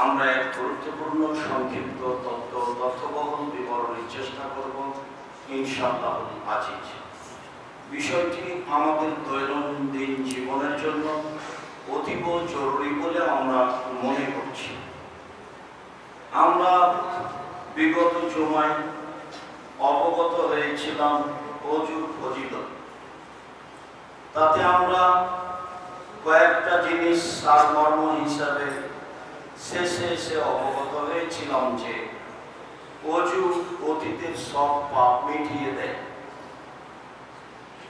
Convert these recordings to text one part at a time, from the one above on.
আমরা এক গুরুত্বপূর্ণ সংক্ষিপ্ত তথ্যবহুল বিবরণের চেষ্টা করব ইনশাআল্লাহ আজিজ। বিষয়টি আমাদের দৈনন্দিন জীবনের জন্য অতীব জরুরি বলে আমরা মনে করছি। আমরা বিগত জুমায় অবগত হয়েছিলাম অজুর ফজিলত। তাতে আমরা কয়েকটা জিনিস সারমর্ম হিসাবে শেষে অবগত হয়েছিলাম যে অজু অতীতের সব পাপ মিটিয়ে দেয়,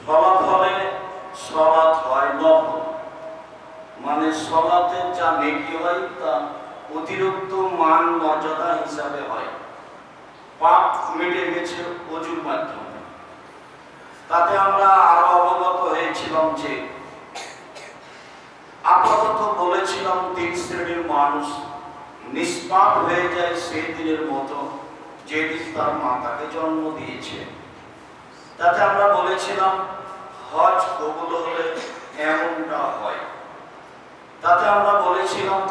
ফলাফলে সলাৎ হয় নফল, মানে সলাতের যা নেকি হয় তা অতিরিক্ত মান মর্যাদা হিসাবে হয়। পাপ মিটে গেছে অজুর মাধ্যমে। তাতে আমরা আরো অবগত হয়েছিলাম যে আপাতত বলেছিলাম 3 শ্রেণীর মানুষ নিষ্পাপ হয়ে যায় সেই দিনের মতো যেদিন তার মাতাকে জন্ম দিয়েছে। তাতে আমরা বলেছিলাম হজ কবুল হলে এমনটা হয়। তাতে আমরা বলেছিলাম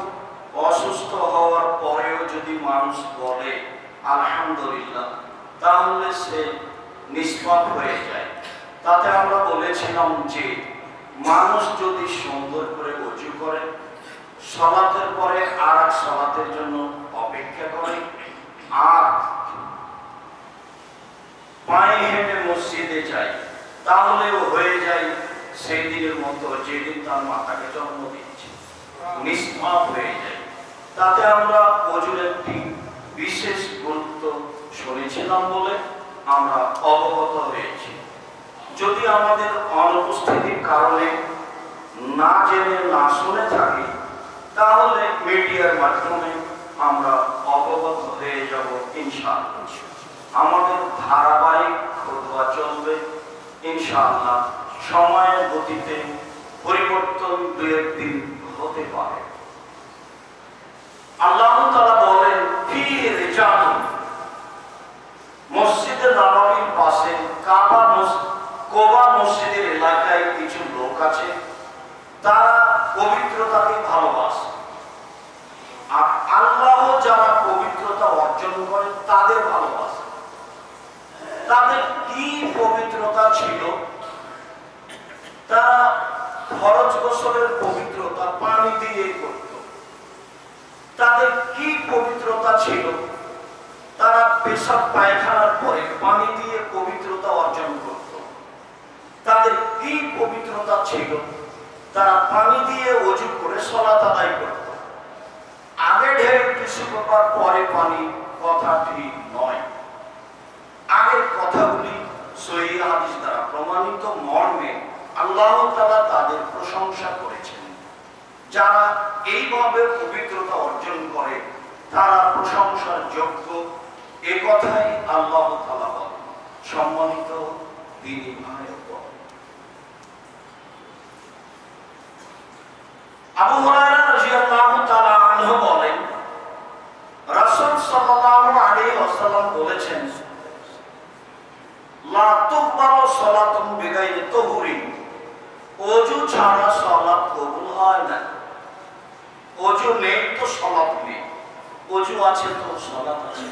অসুস্থ হওয়ার পরেও যদি মানুষ বলে আলহামদুলিল্লাহ তাহলে সে নিষ্পাপ হয়ে যায়। তাতে আমরা বলেছিলাম যে মানুষ যদি সুন্দর করে ওযু করে, সালাতের পরে আর এক সালাতের জন্য অপেক্ষা করে, আর পায়ে হেঁটে মসজিদে যায়, তাহলেও হয়ে যায় সেই দিনের মতো যেদিন তার মাতাকে জন্ম দিচ্ছে, নিষ্পাপ হয়ে যায়। তাতে আমরা ওযুর একটি বিশেষ গুরুত্ব শুনেছিলাম বলে আমরা অবগত হয়েছি। যদি আমাদের অনুপস্থিতির কারণে না জেনে না শুনে থাকি, তাহলে মিডিয়ার মাধ্যমে আমরা অবগত হয়ে যাব ইনশাআল্লাহ। আমাদের ধারাবাহিক খুতবা চলবে ইনশাআল্লাহ। সময়ের গতিতে পরিবর্তন 2-1 দিন হতে পারে। আল্লাহ তাআলা বলেন ফি রিজালুন, মসজিদে নববীর পাশে কোবা মসজিদের এলাকায় কিছু লোক আছে, তারা পবিত্রতাকে ভালোবাসে। আর আল্লাহ যারা পবিত্রতা অর্জন করে তাদের ভালোবাসে। তাদের কি পবিত্রতা ছিল? তারা ফরজ গোসলের পবিত্রতা পানি দিয়ে করত। তাদের কি পবিত্রতা ছিল? তারা পেশাব পায়খানার পরে পানি দিয়ে পবিত্রতা অর্জন করত। তাদের কি পবিত্রতা ছিল? তারা পানি দিয়ে ওযু করে সালাত আদায় করত। আগে ঢের টিস্যু পেপার পরে পানি, কথা ঠিক নয়। আগের কথাগুলি সহিহ হাদিস দ্বারা প্রমাণিত মর্মে আল্লাহ তাআলা তাদের প্রশংসা করেছেন। যারা এইভাবে পবিত্রতা অর্জন করে তারা প্রশংসার যোগ্য, এ কথাই আল্লাহ তাআলা বলেন। সম্মানিত দ্বীনী ভাই ও বোন, আবু হুরায়রা রাদিয়াল্লাহু তাআলা আনহু বলেন, রাসূল সাল্লাল্লাহু আলাইহি ওয়াসাল্লাম বলেছেন, লা তুকবালু সালাতুন বিগাইরি তুহুরিন, ওযু ছাড়া সালাত কবুল হয় না। ওযু নেই তো সালাত নেই, ওযু আছে তো সালাত আছে।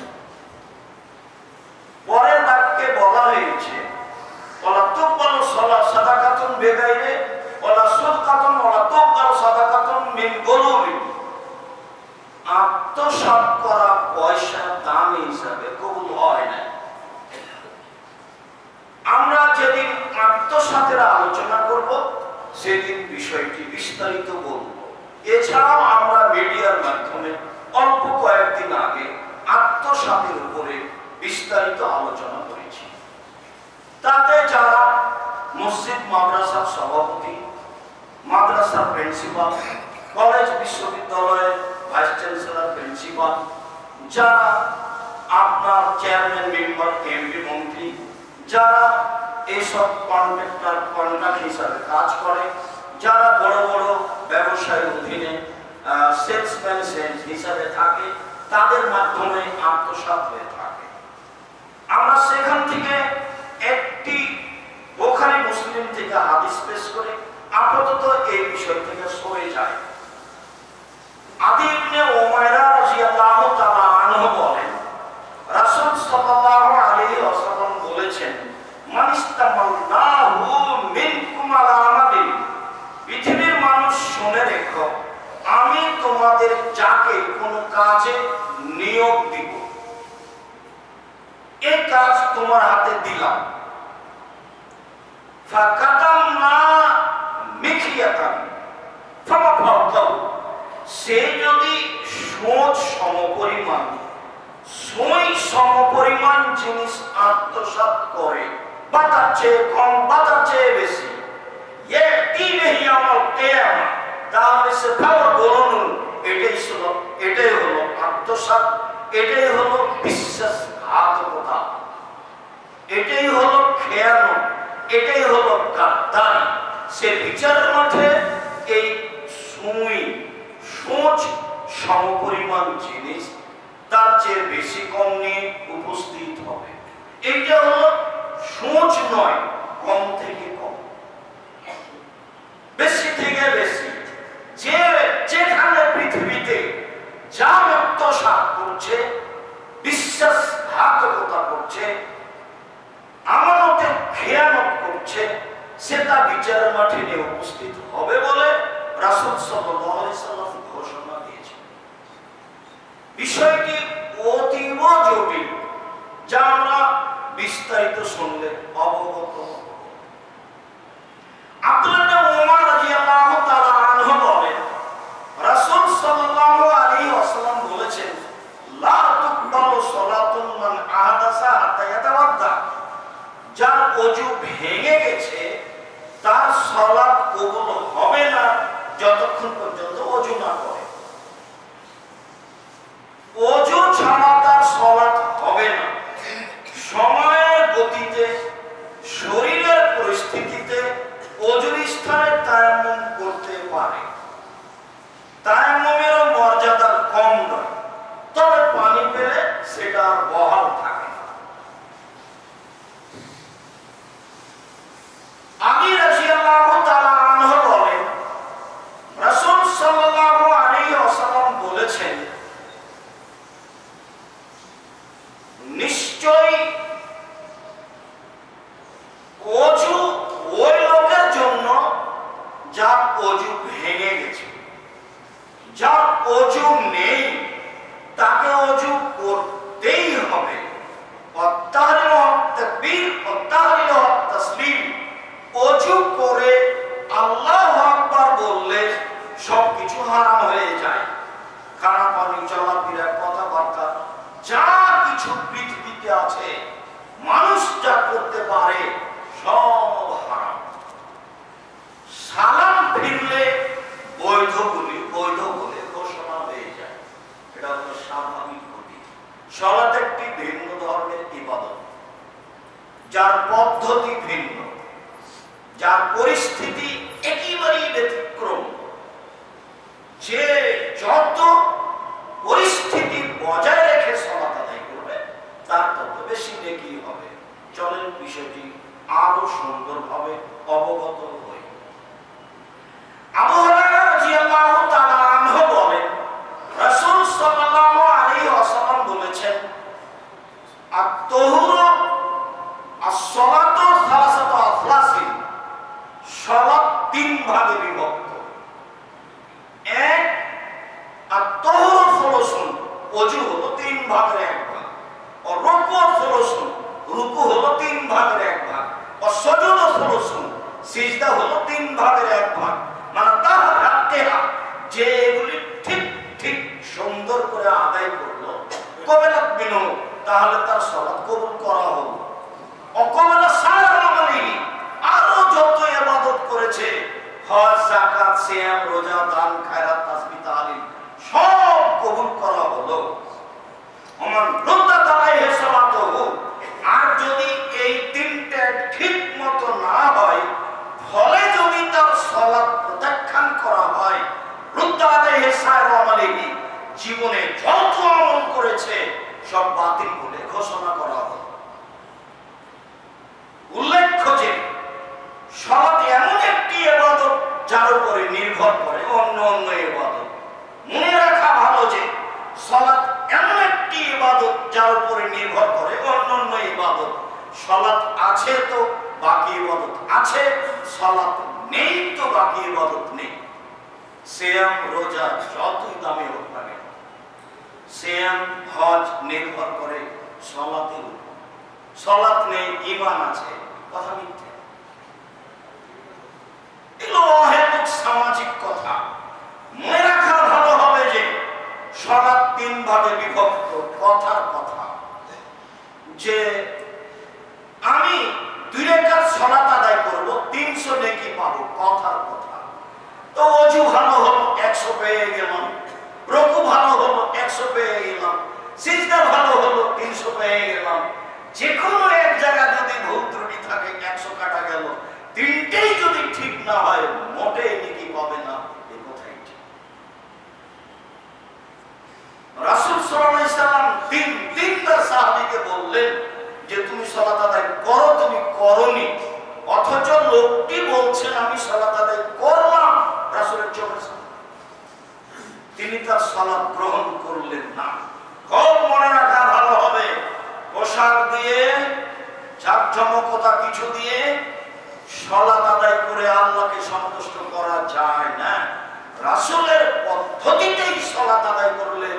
পরের বাক্যে বলা হয়েছে ওয়ালা তুকবালু সাদাকাতুন বিগাইরি ওয়ালা সাদাকাতুন ওয়ালা তুকবালু সাদাকাতুন মিন গুলুবিন, আত্মসাৎ করা পয়সা দাম হিসাবে কবুল হয় না। আমরা যেদিন আত্মসাতের আলোচনা করব সেদিন বিষয়টি বিস্তারিত বলব। এছাড়াও আমরা মিডিয়ার মাধ্যমে অল্প কয়েকদিন আগে আত্মসাতের উপরে বিস্তারিত আলোচনা করেছি। তাতে যারা মসজিদ মাদ্রাসার সভাপতি, মাদ্রাসার প্রিন্সিপাল, কলেজ বিশ্ববিদ্যালয়ের ভাইস চ্যান্সেলর প্রিন্সিপাল, যারা আপনার চেয়ারম্যান মেম্বার এমপি মন্ত্রী, যারা এইসব কন্ট্রাক্ট হিসাবে কাজ করে, যারা বড় বড় ব্যবসায়ের অধীনে সেলসম্যান হিসাবে থাকে, তাদের মাধ্যমে আত্মসাৎ হয়ে থাকে। আমরা সেখান থেকে একটি বুখারী মুসলিম থেকে হাদিস পেশ করে আপাতত এই বিষয় থেকে সরে যায়। আদি ইবনে উমাইরা যাকে কোনো কাজে নিয়োগ দিব, এই কাজ তোমার হাতে দিলাম, সে যদি সোচ সমপরিমাণ জিনিস আত্মসাৎ করে, বা তার চেয়ে কম বা তার চেয়ে বেশি, তাহলে সে এটাই হলো আত্মসাৎ, এটাই হলো বিশ্বাসঘাতকতা, এটাই হলো খেয়ানত, এটাই হলো গাদ্দারি। সে বিচারের মাঠে এই সোচ সমপরিমাণ জিনিস তার চেয়ে বেশি কম নিয়ে উপস্থিত হবে। এটা হলো সোচ নয়, কম থেকে কম, বেশি থেকে বেশি। যেখানে পৃথিবীতে যা আত্মসাৎ করছে, বিশ্বাসঘাতকতা করছে, আমানতের খেয়ানত করছে, সেটা বিচারের মাঠে নিয়ে উপস্থিত হবে বলে রাসূল সাল্লাল্লাহু আলাইহি সাল্লাম ঘোষণা দিয়েছেন। বিষয়টি অতীব জটিল, যা আমরা বিস্তারিত শুনলে অবগত হব। আব্দুল্লাহ ইবনে উমর রাদিয়াল্লাহু তাআলা আনহু বলেন, রাসূল সাল্লাল্লাহু আলাইহি ওয়াসাল্লাম বলেছেন, লা তুকবালু সালাতুন মান আহদাসা হাত্তা ইয়াতাওয়াদ্দা। যার ওযু ভেঙে গেছে তার সালাত কবুল হবে না যতক্ষণ পর্যন্ত ওযু না করে। ওযু ছাড়া তার সালাত হবে না। সময়ের গতিতে, শরীরের পরিস্থিতিতে ওযুর স্থানে তায়াম্মুম করতে পারে। তায়াম্মুমের মর্যাদা কম নয়, তবে পানি পেলে সেটা বহাল থাকে না। আলী রাদিয়াল্লাহু তাআলা আনহু বলেন, রাসূল সাল্লাল্লাহু আলাইহি ওয়াসাল্লাম বলেছেন, নিশ্চয় ওযু ওই লোকের জন্য যার ওযু ভেঙে গেছে। যার ওযু নেই তাকে ওযু করতেই হবে। ওযু করে আল্লাহু আকবার বললে সবকিছু হারাম হয়ে যায়। খানা পানি, চলাফেরা, কথাবার্তা, যা কিছু পৃথিবীতে আছে মানুষ যা করতে পারে সব হারাম। সালাম ফিরলে বৈধ বলে ঘোষণা হয়ে যায়। এটা হলো স্বাভাবিক গতি। সালাত একটি ভিন্ন ধরনের ইবাদত, যার পদ্ধতি ভিন্ন, যার পরিস্থিতি একেবারেই ব্যতিক্রম। যে যত পরিস্থিতি বজায় রেখে সালাত আদায় করবে তার তত বেশি নেকি হবে। চলেন বিষয়টি আরো সুন্দরভাবে অবগত হই। আবু হুরায়রা রাদিয়াল্লাহু তাআলা আনহু বলেন, রাসূল সাল্লাল্লাহু আলাইহি ওয়াসাল্লাম বলেছেন, আত-তাহুরু আস-সালাতু সালাসাতু আফলাসিন। সালাত তিন ভাগে বিভক্ত। এক, আত-তাহুরু ফুলুসুন, ওযু হলো তিন ভাগের এক ভাগ। ও রুকু ফুলুসুন, রুকু হলো তিন ভাগের এক ভাগ। ও সুজুদু ফুলুসুন, সিজদা হলো তিন ভাগের এক ভাগ। মানে তাহা যে এগুলি ঠিক ঠিক সুন্দর করে আদায় করলো, কবেলা বিনু, তাহলে তার সালাত কবুল করা হলো। অকবেলা সালামানি, আরো যত ইবাদত করেছে, হজ, যাকাত, সিয়াম, রোজা, দান, খায়রাত, তাসবিহ, তাহলিল, সব কবুল করা হলো। ওমান রুদ্দাত আলাইহি সালাতুহু, আর যদি এই তিনটা ঠিক মতো না হয়, ফলে যদি তার সালাত প্রত্যাখ্যান করা হয়, রুদ্দাত আলাইহি সালামানি, জীবনে যত আমল করেছে সব বাতিল বলে ঘোষণা করা হলো। উল্লেখ্য যে সালাত এমন একটি ইবাদত যার উপরে নির্ভর করে অন্য ইবাদত। মনে রাখা ভালো যে সালাত এমন একটি ইবাদত যার উপরে নির্ভর করে অন্য ইবাদত। সালাত আছে তো বাকি ইবাদত আছে, সালাত নেই তো বাকি ইবাদত নেই। সিয়াম, রোজা যতই দামি হোক না কেন, সিয়াম হজ নির্ভর করে সালাতের উপর। সালাত নেই ঈমান আছে, কথা মিথ্যে। এগুলো অহেতুক সামাজিক কথা। মনে রাখা ভালো হবে যে সালাত তিন ভাগে বিভক্ত। কথার কথা যে আমি 2 রাকাত সালাত আদায় করব 300 নেকি পাবো, কথার কথা। তো ওযু ভালো হলো 100 পেয়ে গেলাম, রুকু ভালো হলো 100 পেয়ে গেলাম, সিজদা ভালো হলো 300 পেয়ে গেলাম। যে কোনো এক জায়গা যদি ভুল ত্রুটি থাকে 100 কাটা গেল। তিনটেই যদি ঠিক না হয় মোটেই নেকি পাবে না, এই কথাই ঠিক। রাসূল সাল্লাল্লাহু আলাইহি সাল্লাম তিনবার সাহাবীকে বললেন যে তুমি সালাত আদায় করো, তুমি করোনি। অথচ লোকটি বলছেন আমি সালাত আদায় করলাম রাসূলের চোখের সামনে। তিনি তার সালাত গ্রহণ করলেন না। খুব মনে রাখা ভালো হবে, পোশাক দিয়ে জাঁকজমকতা কিছু দিয়ে সালাত আদায় করে আল্লাহকে সন্তুষ্ট করা যায় না। রাসূলের পদ্ধতিতেই সালাত আদায় করলে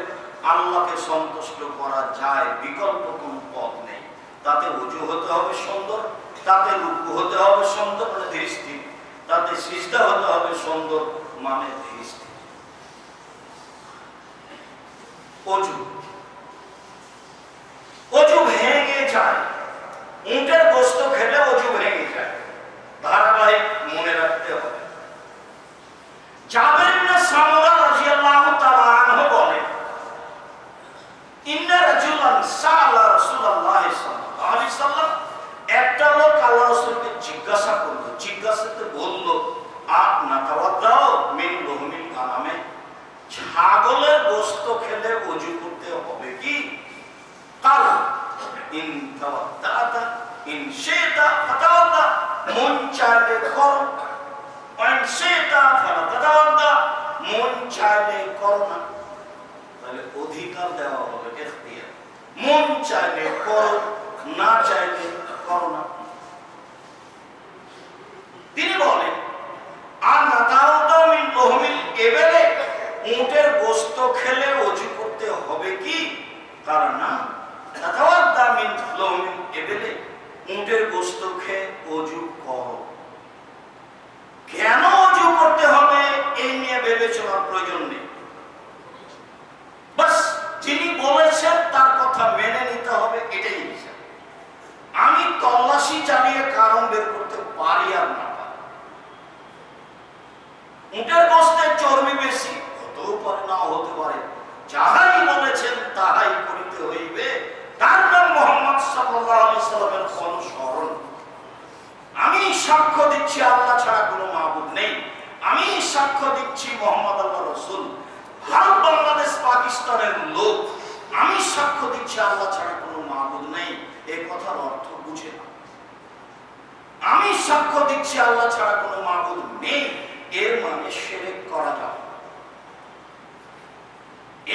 আল্লাহকে সন্তুষ্ট করা যায়, বিকল্প কোনো পথ নেই। তাতে ওযু হতে হবে সুন্দর, তাতে রুকু হতে হবে সুন্দর মানে ধীরস্থির, তাতে সিজদা হতে হবে সুন্দর মানে ধীরস্থির। ওযু ভেঙে যায়, উটের গোশত খেলে ওযু ভেঙে যায়, ধারাবাহিক মনে রাখতে হবে। জাবের ইবনে সামুরা রাদিয়াল্লাহু তাআলা আনহু বলেন, ইন্না রাজুলান সাআলা রাসূলুল্লাহ সাল্লাল্লাহু আলাইহি সাল্লাম, একটা লোক আল্লাহ রাসূলকে জিজ্ঞাসা করলো, জিজ্ঞাসাতে বলল আপনা তাওয়াদ্দাও মিন লুহমিল গানামে, ছাগলের গোশত খেলে ওযু করতে হবে কি? কাল ইন তাওয়াদ্দাতা ইন শাইতা ফাতাওয়াদ্দা, মন চাইলে করো, ইন শাইতা ফালা তাওয়াদ্দা, মন চাইলে করো না। তাহলে অধিকার দেওয়া হবে, ইখতিয়ার। মন চাইলে করো, না চাইলে করো না। তিনি বলেন আর নাতাউদা মিন লুহমিল ইবলে, উটের গোশত খেলে ওযু করতে হবে কি? কারণ না নাতাওয়াদ্দা মিন লুহমিল ইবলে, উটের গোশত খেয়ে ওযু করো। কেন ওযু করতে হবে এই নিয়ে ভেবে চলার প্রয়োজন নেই। বাস যিনি বলেছেন তার কথা মেনে নিতে হবে, এটাই বিষয়। আমি তল্লাশি চালিয়ে কারণ বের করতে পারি আর না পারি। উটের গোশতে চর্বি বেশি হতেও পারে, নাও হতে পারে, যাহাই বলেছেন তাহাই করিতে হইবে। তার নাম মুহাম্মদ সাল্লাল্লাহু আলাইহি সাল্লামের অনুসরণ। আমি সাক্ষ্য দিচ্ছি আল্লাহ ছাড়া কোনো মাবুদ নেই, আমি সাক্ষ্য দিচ্ছি মুহাম্মদ আল্লাহর রাসূল। ভারত, বাংলাদেশ, পাকিস্তানের লোক আমি সাক্ষ্য দিচ্ছি আল্লাহ ছাড়া কোনো মাবুদ নেই, এই কথার অর্থ বুঝে না। আমি সাক্ষ্য দিচ্ছি আল্লাহ ছাড়া কোনো মাবুদ নেই, এর মানে শিরক করা যাবে।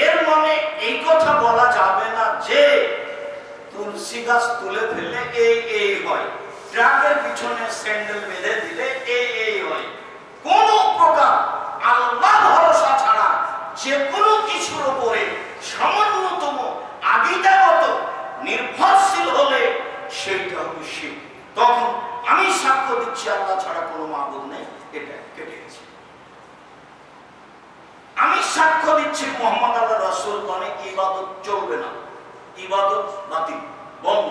এর মানে এই কথা বলা যাবে না যে তুলসী গাছ তুলে ফেললে এই হয়, ট্রাকের পিছনে স্যান্ডেল বেঁধে দিলে এই হয়। কোন প্রকার আল্লাহ ভরসা ছাড়া যে কোনো কিছুর উপরে সামান্যতম আকিদাগত নির্ভরশীল হলে সেটা হবে শিরক। তখন আমি সাক্ষ্য দিচ্ছি আল্লাহ ছাড়া কোনো মাবুদ নেই, এটা কেটে গেছে। আমি সাক্ষ্য দিচ্ছি মুহাম্মদ আল্লাহর রাসূল, মানে ইবাদত চলবে না, ইবাদত বাতিল, বন্ধ।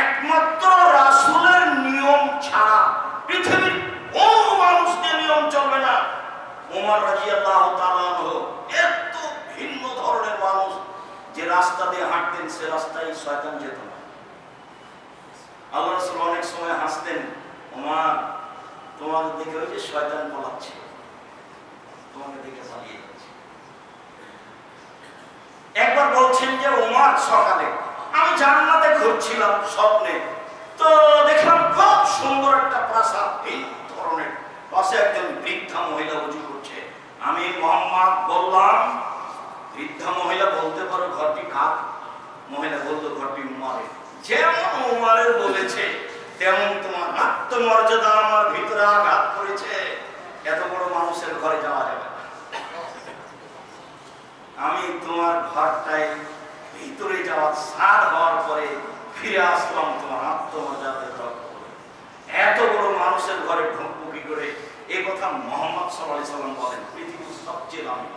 একমাত্র রাসূলের নিয়ম ছাড়া পৃথিবীর কোন মানুষের নিয়ম চলবে না। ওমর রাদিয়াল্লাহু তাআলা আনহু এত ভিন্ন ধরনের মানুষ যে রাস্তা দিয়ে হাঁটতেন, সে রাস্তায় শয়তান যেত না। আল্লাহ রাসূল অনেক সময় হাসতেন, ওমর তোমাকে দেখে ওই যে শয়তান পালাচ্ছে, তোমাকে দেখে পালিয়ে যাচ্ছে। একবার বলছেন যে ওমর সকালে আমি জান্নাতে ঘুরছিলাম স্বপ্নে, তো দেখলাম খুব সুন্দর একটা প্রাসাদ, এই ধরনের, পাশে একজন বৃদ্ধা মহিলা ওযু করছে। আমি মুহাম্মদ বললাম, বৃদ্ধা মহিলা বলতে পারো ঘরটি কার? মহিলা বলল ঘরটি উমরের। যেমন উমরের বলেছে তেমন তোমার আত্মমর্যাদা আমার ভিতরে আঘাত করেছে। এত বড় মানুষের ঘরে যাওয়া যাবে না। আমি তোমার ঘরটায় ভিতরে যাওয়ার ছাদ হওয়ার পরে ফিরে আসলাম তোমার আত্মমর্যাদা রক্ষা করে। এত বড় মানুষের ঘরে ঢুকবো কি করে? এ কথা মুহাম্মদ সাল্লাল্লাহু আলাইহি সাল্লাম বলেন। পৃথিবীর সবচেয়ে দামি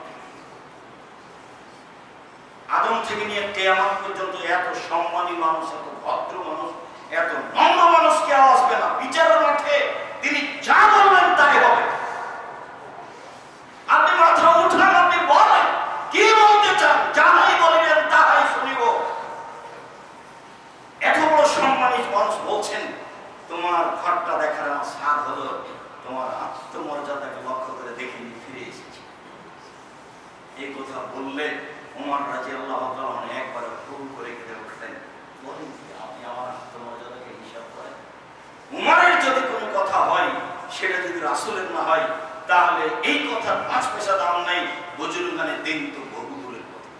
আদম থেকে নিয়ে কিয়ামত পর্যন্ত এত সম্মানী মানুষ, এত ভদ্র মানুষ, এত নম্র মানুষ কেউ আসবে না। বিচারের মাঠে তিনি যা বলবেন তাই হবে। আপনি মাথা উঠান, আপনি বলেন কি বলতে চান, যাহাই বলবেন তাহাই শুনিব। এত বড় সম্মানী মানুষ বলছেন তোমার ঘরটা দেখার আমার স্বাদ হলো, তোমার আত্মমর্যাদাকে লক্ষ্য করে দেখে নিয়ে ফিরে এসেছি। এই কথা বললে ওমর রাদিয়াল্লাহু তাআলা একবার ভুল করে কেঁদে উঠলেন। বলেন আপনি আমার আত্মমর্যাদাকে হিসাব করেন? উমরের যদি কোনো কথা হয় সেটা যদি রাসূলের না হয় তাহলে এই কথার 5 পয়সা দাম নাই। বুজুর্গানে দিন তো বহু দূরের কথা,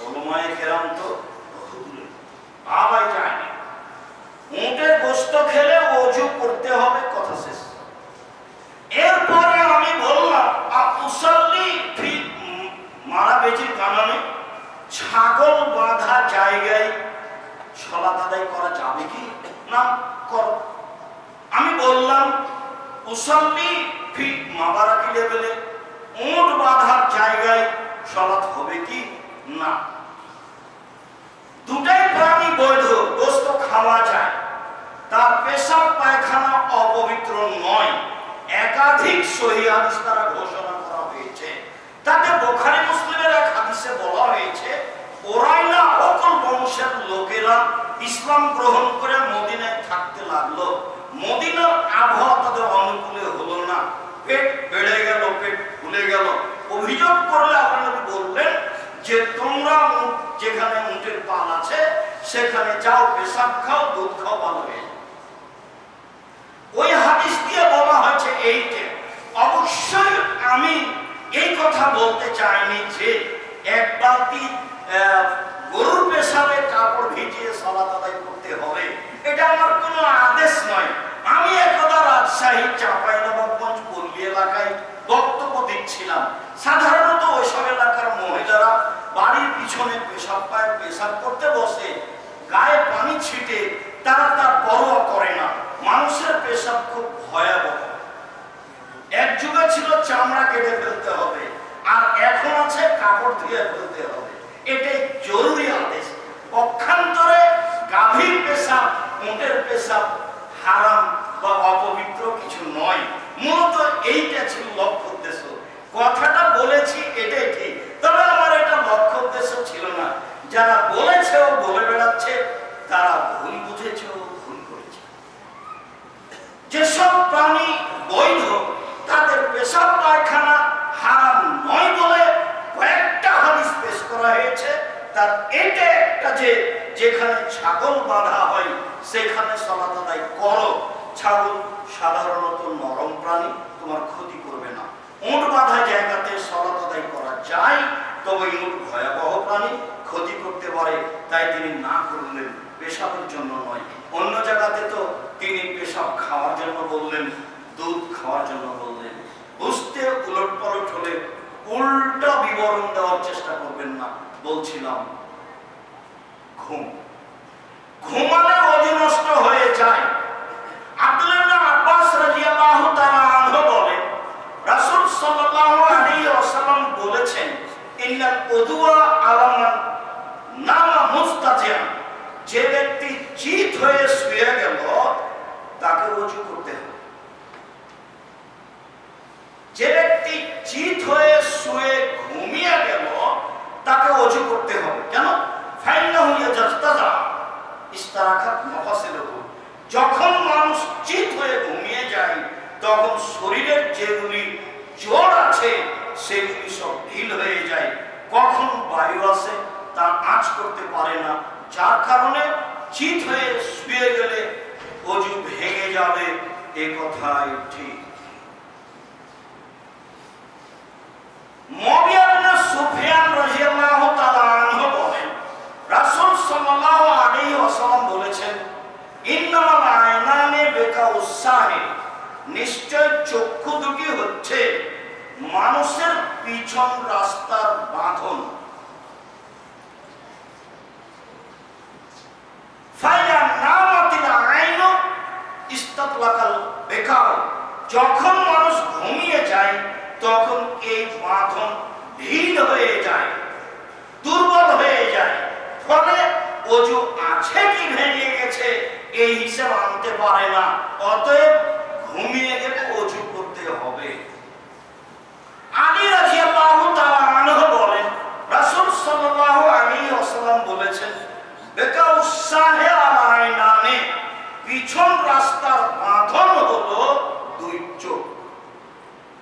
ওলামায়ে কেরাম তো বহু দূরের কথা, ভাবাই যায় না। উটের গোশত খেলে ওযু করতে হবে, কথা শেষ। এরপরে আমি বললাম উসাল্লি ফি মারাবেজির কারণে ছাগল বাঁধা জায়গায় সালাত আদায় করা যাবে কি না? করো। আমি বললাম উসাল্লি ফি মাবারাকি লেভেলে উট বাঁধার জায়গায় সালাত হবে কি না? দুটাই প্রাণী বৈধ, গোশত খাওয়া যায়, তার পেশাব পায়খানা অপবিত্র নয়। একাধিক সহিহ হাদিস দ্বারা ঘোষণা করা হয়েছে। তাতে বুখারী মুসলিমের এক হাদিসে বলা হয়েছে ওরাইলা অকল বংশের লোকেরা ইসলাম গ্রহণ করে মদিনায় থাকতে লাগলো। মদিনার আবহাওয়া তাদের অনুকূলে হলো না, পেট বেড়ে গেল, পেট ফুলে গেল। অভিযোগ করলে আপনারা বললেন যে তোমরা যেখানে উটের পাল আছে সেখানে যাও, পেশাব খাও, দুধ খাও, ভালো হয়ে যাও। ওই হাদিস দিয়ে বলা হয়েছে এইটা। অবশ্যই আমি এই কথা বলতে চাইনি যে এক বালতি গরুর পেশাবে কাপড় ভিজিয়ে সালাত আদায় করতে হবে, এটা আমার কোনো আদেশ নয়। আমি একদা রাজশাহী চাঁপাইনবাবগঞ্জ পল্লী এলাকায় বক্তব্য দিচ্ছিলাম। সাধারণত ওইসব এলাকার মহিলারা বাড়ির পিছনে পেশাব করতে বসে, গায়ে পানি ছিটে, তারা তার পরোয়া করে না। মানুষের পেশাব খুব ভয়াবহ। এক যুগে ছিল চামড়া কেটে ফেলতে হবে, আর এখন আছে কাপড় ধুয়ে ফেলতে হবে। এটাই জরুরি আদেশ। পক্ষান্তরে গাভীর পেশাব, উটের পেশাব হারাম বা অপবিত্র কিছু নয়। মূলত এইটা ছিল লক্ষ্য উদ্দেশ্য। কথাটা বলেছি এটাই ঠিক, তবে আমার এটা লক্ষ্য উদ্দেশ্য ছিল না। যারা বলেছে ও বলে বেড়াচ্ছে তারা ভুল বুঝেছে ও ভুল করেছে। যেসব প্রাণী বৈধ তাদের পেশাব পায়খানা হারাম নয় বলে কয়েকটা হাদিস পেশ করা হয়েছে। তার এটা একটা যে যেখানে ছাগল বাঁধা হয় সেখানে সালাত আদায় করো। ছাগল সাধারণত নরম প্রাণী, তোমার ক্ষতি করবে না। উট বাঁধা জায়গাতে সালাত আদায় করা যায়, তবে উট ভয়াবহ প্রাণী, ক্ষতি করতে পারে, তাই তিনি না করলেন, পেশাবের জন্য নয়। অন্য জায়গাতে তো তিনি পেশাব খাওয়ার জন্য বললেন, দুধ খাওয়ার জন্য বললেন। বুঝতে উলট পালট হলে উল্টা বিবরণ দেওয়ার চেষ্টা করবেন না। বলছিলাম ঘুমালে ওযু নষ্ট হয়ে যায়। আব্দুল্লাহ ইবনে আব্বাস রাদিয়াল্লাহু তাআলা আনহু বলেন রাসূল সাল্লাল্লাহু আলাইহি ওয়াসাল্লাম বলেছেন ইন্নাল উযুয়া আলা মান নামা মুস্তাজিআন, যে ব্যক্তি চিত হয়ে শুয়ে গেল তাকে ওযু করতে হবে। যে ব্যক্তি চিত হয়ে শুয়ে ঘুমিয়ে গেল তাকে ওযু করতে হবে। কেন? ফাইন্নাহু ইয়াজতাযা ইস্তারাকাত মাফাসিলুহু, যখন মানুষ চিত হয়ে ঘুমিয়ে যায় তখন শরীরের যেগুলি জড় আছে সেগুলি সব ঢিল হয়ে যায়। কখন বায়ু আসে তা আঁচ করতে পারে না, যার কারণে চিত হয়ে শুয়ে গেলে ওযু ভেঙে যাবে। এ কথাই ঠিক। মুআবিয়া ইবনে সুফিয়ান রাদিয়াল্লাহু তাআলা আনহু বলেন রাসূল সাল্লাল্লাহু আলাইহি ওয়াসাল্লাম বলেছেন ইন্নামাল আয়নানি বিকাউস সাহি, নিশ্চয় চক্ষু দুটি হচ্ছে মানুষের পিছন রাস্তার বাঁধন। যখন মানুষ ঘুমিয়ে যায় তখন এই বাঁধন ঢিল হয়ে যায়, দুর্বল হয়ে যায়, ফলে অজু আছে কি ভেঙে গেছে এই হিসাব আনতে পারে না। অতএব ঘুমিয়ে গেলে অজু করতে হবে। আলী রাদিয়াল্লাহু তাআলা আনহু বলেন, রাসূল সাল্লাল্লাহু আলাইহি ওয়াসাল্লাম বলেছেন, বেকাউ সাহে আলাইনানে, পিছন রাস্তার বাঁধন হলো দুই চোখ।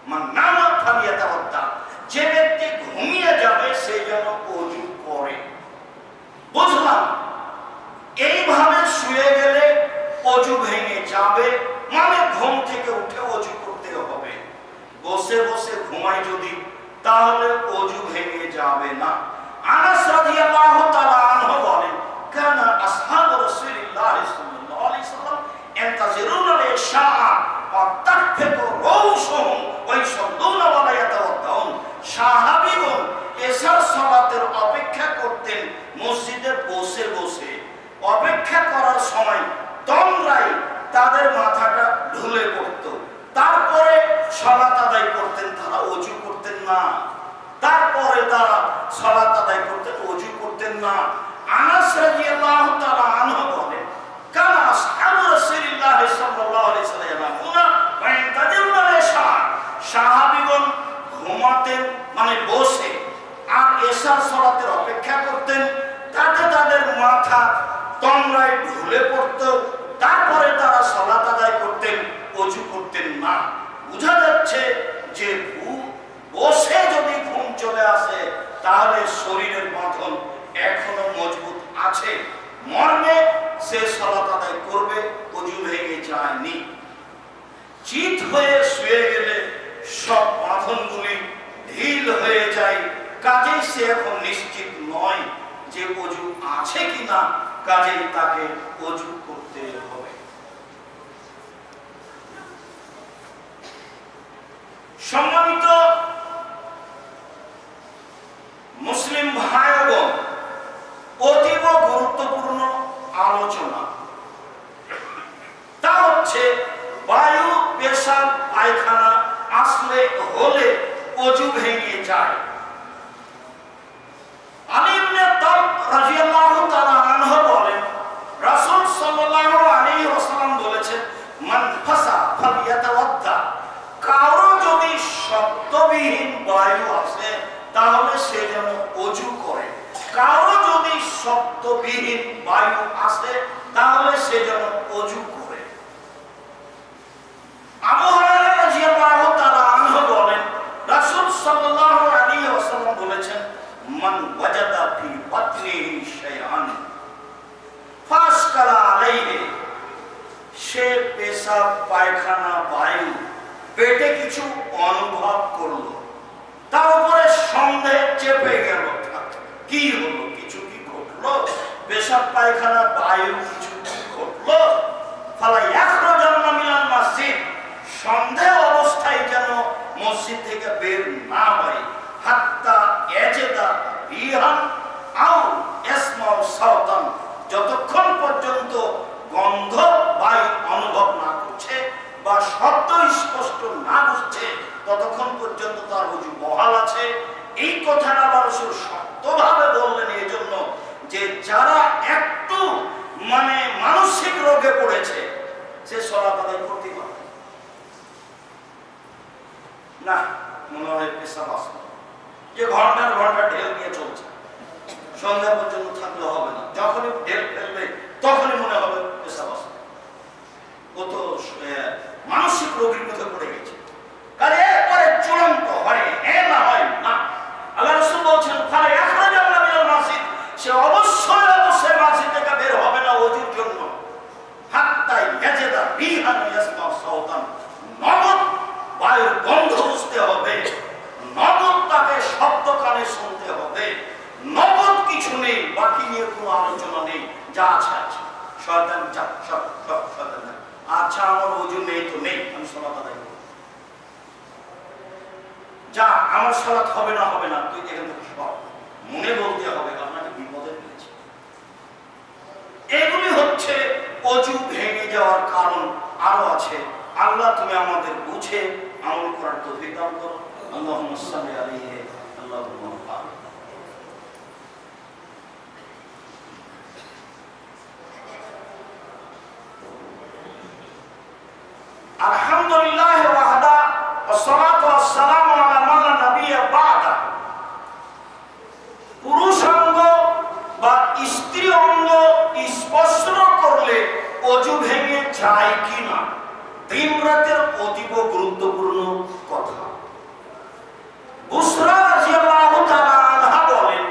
মান্নামা ফালিয়াতাওয়াদ্দা, যে ব্যক্তি ঘুমিয়ে যাবে সে যেন অজু করে। বুঝলাম, এইভাবে শুয়ে গেলে অজু ভেঙে যাবে, মানে ঘুম থেকে উঠে অজু করতে হবে। বসে বসে ঘুমাই যদি, তাহলে অজু ভেঙে যাবে না। আনাস রাদিয়াল্লাহু তাআলা আনহু বলেন, কানা আসহাবু রাসূলিল্লাহ সাল্লাল্লাহু আলাইহি ওয়াসাল্লাম ইন্তাজিরুনা আল-ইশা ওয়া তাকফিতু রাউসুহুম ওয়া ইসাল্লুনা ওয়া লা ইয়াতাওয়াদ্দাউন। সাহাবীগণ এশার সালাতের অপেক্ষা করতেন মসজিদে বসে বসে। অপেক্ষা করার সময় তন্দ্রায় তাদের মাথাটা ঢুলে পড়ত, তারপরে সালাত আদায় করতেন। তারা অজু করতেন না, তারপরে তারা সালাত আদায় করতেন, অজু করতেন না। আনাস রাদিয়াল্লাহু তাআলা আনহু বলেন, কানা আসহাবু রাসূলিল্লাহ সাল্লাল্লাহু আলাইহি ওয়াসাল্লাম ওয়া ইনতাদিরুনা আল-ইশা, সাহাবীগণ ঘুমাতেন মানে বসে, আর এশার সালাতের অপেক্ষা করতেন, তাতে তাদের মাথা তন্দ্রায় ঢুলে পড়ত, তারপরে তারা সালাত আদায় করতেন, অজু করতেন না। বোঝা যাচ্ছে যে বসে যদি ঘুম চলে আসে তাহলে শরীরের বাঁধন এখনো মজবুত আছে, মর্মে সে সালাত আদায় করবে, অজু ভেঙে যায়নি। চিত হয়ে শুয়ে গেলে সব বাঁধনগুলি ঢিল হয়ে যায়, কাজেই সে এখন নিশ্চিত নয় যে অজু আছে কিনা, কাজেই তাকে অজু করতে হবে। সম্মানিত মুসলিম ভাই বোন, অতীব গুরুত্বপূর্ণ আলোচনা, তা হচ্ছে বায়ু, পেশাব, পায়খানা আসলে হলে অজু ভেঙে যায়। আলী ইবনে তালব রাদিয়াল্লাহু তাআলা আনহু বলেন, রাসূল সাল্লাল্লাহু আলাইহি ওয়াসাল্লাম বলেছেন, মান ফাসা ফালিয়াতাওয়াদ্দা, কারো যদি শব্দবিহীন বায়ু আসে তাহলে সে যেন অজু করে। কারো যদি শব্দবিহীন বায়ু আসে তাহলে সে যেন অজু করে। আবু হুরায়রা রাদিয়াল্লাহু তাআলা আনহু বলেন, রাসূল সাল্লাল্লাহু আলাইহি ওয়াসাল্লাম বলেছেন, মান ওয়াজাদা ফি বাতনিহি শাইআন ফাসকালা আলাইহি, সে পেশাব, পায়খানা, বায়ু, পেটে কিছু অনুভব করলো, তার উপরে সন্দেহ চেপে গেল, কি হলো, কিছু কি ঘটলো, পেশাব, পায়খানা, বায়ু কিছু কি ঘটলো, ফালা ইয়াখরুজান্না মিনাল মসজিদ, সন্দেহ অবস্থায় যেন মসজিদ থেকে বের না হয়, হাত্তা ইয়াজিদা রিহান আও ইয়াসমাউ সাওতান, যতক্ষণ পর্যন্ত গন্ধ বায়ু অনুভব না করছে বা শব্দ স্পষ্ট না বুঝছে ততক্ষণ পর্যন্ত তার অজু বহাল আছে। এই কথাটা রাসূল শক্তভাবে বললেন এই জন্য যে যারা একটু মানে মানসিক রোগে পড়েছে সে সালাত আদায় করতে পারে না। মনে হয় পেশাব আসে, যে ঘন্টার ঘন্টা ঢেল নিয়ে চলছে, সন্ধ্যা পর্যন্ত থাকলে হবে না, যখনই ঢেল ফেলবে তখনই মনে হবে পেশাব আসে। ও তো মানসিক রোগীর মধ্যে পড়ে গেছে, কারণ একবারে চূড়ান্ত হয় না হয় না। আল্লাহ রাসূল বলছেন, ফালা ইয়াখরুজান্না মিনাল মসজিদ, সে অবশ্যই মসজিদ থেকে বের হবে না ওযুর জন্য, হাত্তা ইয়াজিদা রিহান ইয়াসমাউ সাওতান, নগদ বায়ুর গন্ধ বুঝতে হবে, নগদ তাকে শব্দ কানে শুনতে হবে, নগদ কিছু নেই, বাকি নিয়ে কোনো আলোচনা নেই, যা আছে আছে, শয়তান যা সব শয়তান। আচ্ছা, আমার ওযু নেই তো নেই, আমি সালাত আদায় করব। যা আমার সালাত হবে না তুই এখান থেকে সব, মনে বলতে হবে আপনাকে বিপদে ফেলেছে। এগুলি হচ্ছে অজু ভেঙে যাওয়ার কারণ। আরো আছে। আল্লাহ তুমি আমাদের বুঝে আমল করার তৌফিক দান করো। আল্লাহুম্মা সাল্লি আলাইহি আল্লাহুম্মা বারিক। আলহামদুলিল্লাহ ওয়াহদা ওয়াসসালাতু ওয়াসসালামু আলা মান লা নাবিয়্যা বা'দা। পুরুষ অঙ্গ বা স্ত্রী অঙ্গ স্পর্শ করলে অজু ভেঙে যায় কিনা, দিন রাতের অতীব গুরুত্বপূর্ণ কথা। বুসরা রাদিয়াল্লাহু তাআলা আনহা বলেন,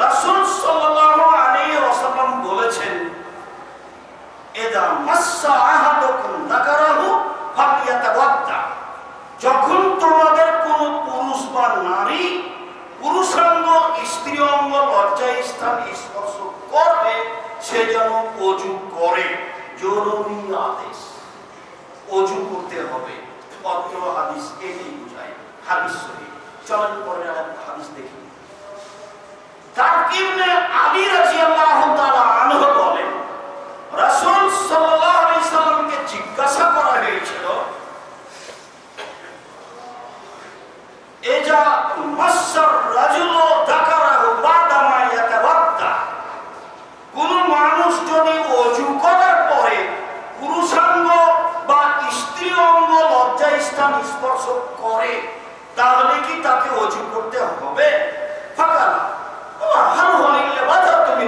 রাসূল সাল্লাল্লাহু আলাইহি ওয়াসাল্লাম বলেছেন, ইযা মাসসা আহাদুকুম যাকারাহু ফালিয়াতাওয়াদ্দা। যখন তোমাদের কোন পুরুষ বা নারী পুরুষাঙ্গ স্ত্রী অঙ্গ লজ্জা স্থান স্পর্শ করবে সে যেন অজু করে। জরুরি আদেশ, অজু করতে হবে। অত্র হাদিস এটাই বোঝায়। হাদিস সহিহ। চলেন পরে হাদিস দেখি। তাকিবনে আলী রাদিয়াল্লাহু তাআলা আনহু বলেন, রাসূল সাল্লাল্লাহু আলাইহি সাল্লামকে জিজ্ঞাসা করা হয়েছিল, এজা মাসসার রাজুলু যাকারাহু বাদা মা ইয়াতাওয়াদ্দা। কোন মানুষ যদি অজু করার পরে পুরুষাঙ্গ বা স্ত্রী অঙ্গ লজ্জা স্থান স্পর্শ করে তাহলে কি তাকে অজু করতে হবে? ফাকালা হাল হইলে বাদা তুমি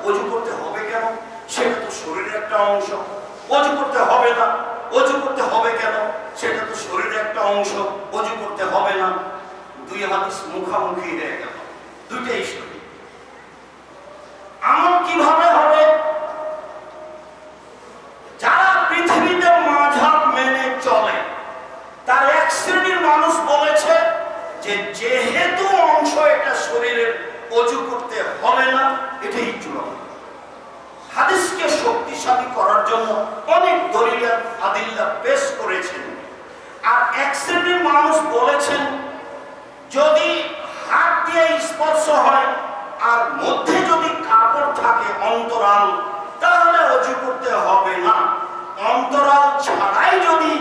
অজু করতে হবে কেন? সেটা তো শরীরের একটা অংশ। অজু করতে হবে না। অজু করতে হবে কেন? সেটা তো শরীরের একটা অংশ। অজু করতে হবে না। দুই হাদিস মুখামুখি হয়ে গেল, দুইটাই সঠিক। আমল কিভাবে হবে? যারা পৃথিবীতে মাযহাব মেনে চলে তার এক শ্রেণীর মানুষ বলেছে যে যেহেতু অংশ এটা শরীরের, অজু করতে হবে না, এটাই চূড়ান্ত। হাদিসকে শক্তিশালী করার জন্য অনেক দলিল আদিল্লা পেশ করেছেন। আর এক শ্রেণীর মানুষ বলেছেন যদি হাত দিয়ে স্পর্শ হয় আর মধ্যে যদি কাপড় থাকে অন্তরাল, তাহলে অজু করতে হবে না। অন্তরাল ছাড়াই যদি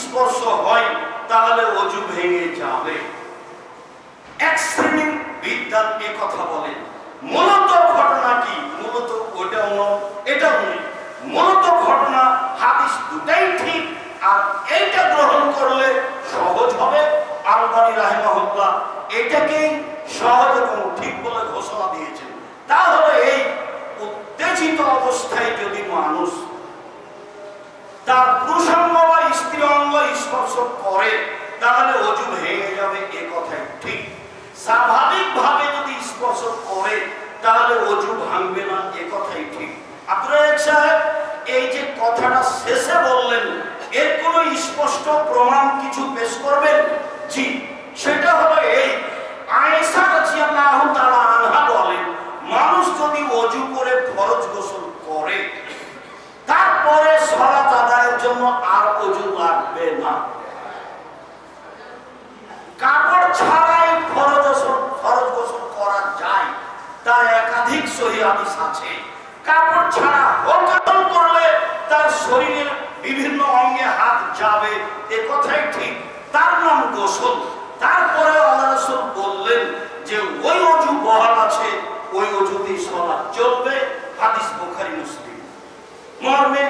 স্পর্শ হয় তাহলে অজু ভেঙে যাবে। এক শ্রেণীর বিদ্বান এ কথা বলেন। মূলত ঘটনা কি? মূলত ওটাও নয় এটাও নয়। মূলত ঘটনা হাদিস দুটাই ঠিক, আর এইটা গ্রহণ করলে সহজ হবে। আলবানী রাহিমাহুল্লাহ এটাকেই সহজ এবং ঠিক বলে ঘোষণা দিয়েছেন। তাহলে এই উত্তেজিত অবস্থায় যদি মানুষ তার পুরুষাঙ্গ বা স্ত্রী অঙ্গ স্পর্শ করে তাহলে অজু ভেঙে যাবে, এ কথাই ঠিক। স্বাভাবিকভাবে যদি স্পর্শ করে তাহলে অজু ভাঙবে না, এ কথাই ঠিক। আব্দুর সাহেব এই যে কথাটা শেষে বললেন, এর কোনো স্পষ্ট প্রমাণ কিছু পেশ করবেন? জি, সেটা হলো এই। আয়েশা রাদিয়াল্লাহু তাআলা আনহা বলেন, মানুষ যদি অজু করে ফরজ গোসল করে তারপরে সালাত আদায়ের জন্য আর অজু লাগবে না। কাপড় ছাড়াই ফরজ গোসল করা যায়, তার একাধিক সহিহ হাদিস আছে। কাপড় ছাড়া গোসল করলে তার শরীরের বিভিন্ন অঙ্গে হাত যাবে, এ কথাই ঠিক, তার নাম গোসল। তারপরে আল্লাহ রাসূল বললেন যে ওই অজু বহাল আছে, ওই অজুতেই সালাত চলবে। হাদিস বুখারী মুসলিম। মর্মে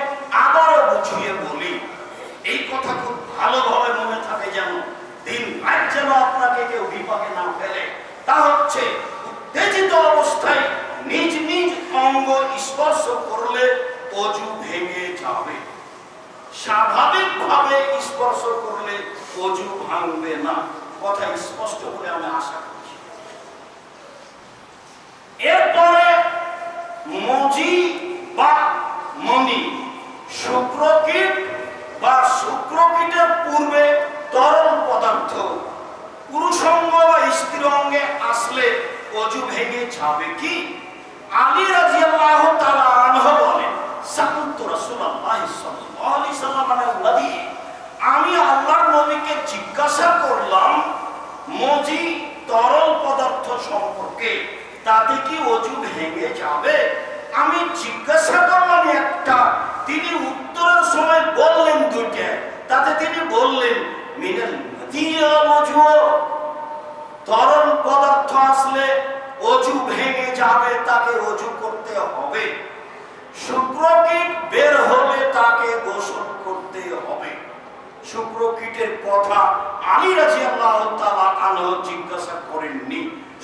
আবারও বুঝিয়ে বলি, এই কথা খুব ভালোভাবে মনে থাকে যেন, দিন রাত যেন আপনাকে কেউ বিপাকে না ফেলে। তা হচ্ছে উত্তেজিত অবস্থায় নিজ নিজ অঙ্গ স্পর্শ করলে অজু ভেঙে যাবে। স্বাভাবিকভাবে স্পর্শ করলে অজু ভাঙবে না। কথা স্পষ্ট করে আমি আশা করছি। এরপরে মজি বা মনি, শুক্রকীট বা শুক্রকীটের পূর্বে তরল পদার্থ পুরুষাঙ্গ বা স্ত্রী অঙ্গে আসলে অজু ভেঙে যাবে কি? আলী রাদিয়াল্লাহু তাআলা আনহু বলেন, সাকুতু রাসূলুল্লাহ সাল্লাল্লাহু আলাইহি সাল্লামের নবী, আমি আল্লাহর নবীকে জিজ্ঞাসা করলাম মজি তরল পদার্থ সম্পর্কে, তাতে কি অজু ভেঙে যাবে? আমি জিজ্ঞাসা করলাম একটা, তিনি উত্তরের সময় বললেন দুইটা। তাতে তিনি বললেন মিনাল অজু, তরল পদার্থ আসলে অজু ভেঙে যাবে, তাকে অজু করতে হবে। শুক্রকীট বের হলে তাকে গোসল করতে হবে। শুক্রকীটের কথা আলী রাদিয়াল্লাহু তাআলা আনহু জিজ্ঞাসা করেননি।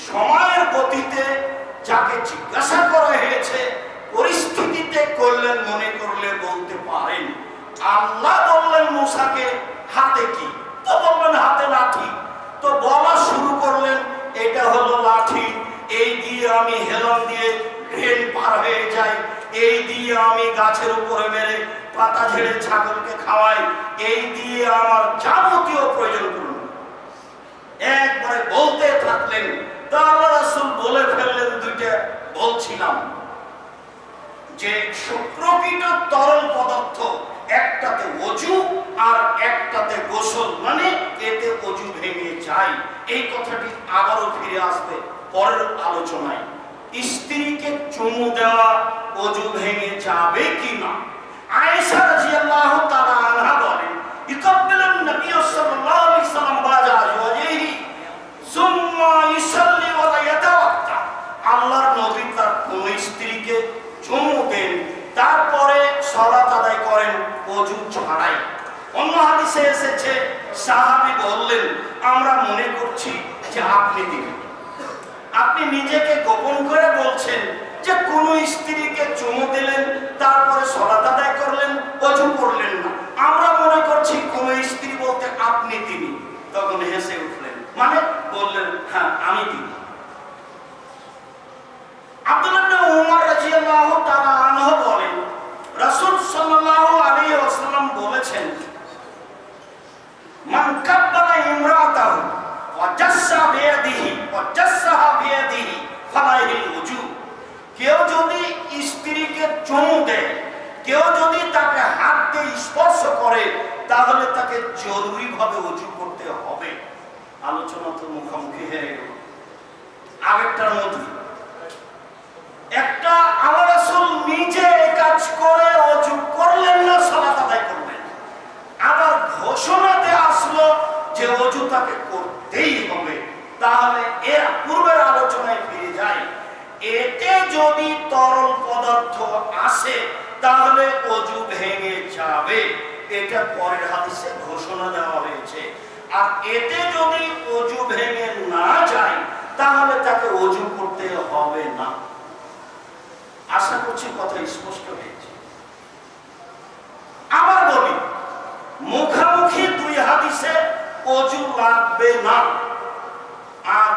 সময়ের গতিতে যাকে জিজ্ঞাসা করা হয়েছে পরিস্থিতিতে করলেন মনে করলে বলতে পারেন। আল্লাহ বললেন মুসাকে হাতে কি? তো বললেন হাতে লাঠি। তো বলা শুরু করলেন এটা হলো লাঠি, এই দিয়ে আমি হেলন দিয়ে ড্রেন পার হয়ে যাই, এই দিয়ে আমি গাছের উপরে মেরে পাতা ঝেড়ে ছাগলকে খাওয়াই, এই দিয়ে আমার যাবতীয় প্রয়োজন পূরণ। একবারে বলতে থাকলেন। তো আল্লাহ রাসূল বলে ফেললেন দুইটা বলছিলাম যে শুক্রকীট তরল পদার্থ, একটাতে অজু আর একটাতে গোসল, মানে এতে অজু ভেঙে যায়। এই কথাটি আবারও ফিরে আসবে পরের আলোচনায়। স্ত্রীকে চুমু দেওয়া অজু ভেঙে যাবে কিনা? আয়েশা রাদিয়াল্লাহু তাআলা আনহা বলেন ইকাব্বিলুন নবী সাল্লাল্লাহু আলাইহি সাল্লাম বাজা আজওয়াজিহি সুম্মা ইসাল্লি ওয়া লা ইয়াতাওয়াক্তা। আল্লাহর নবী তার কোন স্ত্রীকে চুমু দেন, তারপরে সালাত আদায় করেন ওযু ছাড়াই। অন্য হাদিসে এসেছে সাহাবী বললেন আমরা মনে করছি যে আপনি দিবেন। আপনি নিজেকে গোপন করে বলছেন যে কোন স্ত্রীকে চুমু দিলেন, তারপরে সালাত আদায় করলেন, ওযু করলেন না। আমরা মনে করছি কোন স্ত্রী বলতে আপনি তিনি। তখন হেসে উঠলেন, মানে বললেন হ্যাঁ আমি তিনি। আব্দুল্লাহ ইবনে উমর রাদিয়াল্লাহু তাআলা আনহু বলেন রাসূল সাল্লাল্লাহু আলাইহি ওয়াসাল্লাম বলেছেন মান কাব্বালা ইমরাতাহু ওয়া জাসসা বিয়াদিহি ফালাইহিল ওযু। কেউ যদি স্ত্রীকে চুমু দেয়, কেউ যদি তাকে হাত দিয়ে স্পর্শ করে, তাহলে তাকে জরুরিভাবে ওযু করতে হবে। আলোচনা তো মুখোমুখি হয়ে গেল আগেরটার মধ্যে। একটা আমার রাসূল নিজে কাজ করে ওযু করলেন না, সালাত আদায় করলেন। আবার ঘোষণাতে আসলো যে ওযু তাকে করতেই হবে। তাহলে এর পূর্বের আলোচনায় ফিরে যায়। এতে যদি তরল পদার্থ আসে তাহলে ওযু ভেঙে যাবে, এটা পরের হাদিসে ঘোষণা দেওয়া হয়েছে। আর এতে যদি ওযু ভেঙে না যায় তাহলে তাকে ওযু করতে হবে না। আশা করছি কথা স্পষ্ট হয়েছে। আবার বলি, মুখামুখি দুই হাদিসে ওযু লাগবে না, আর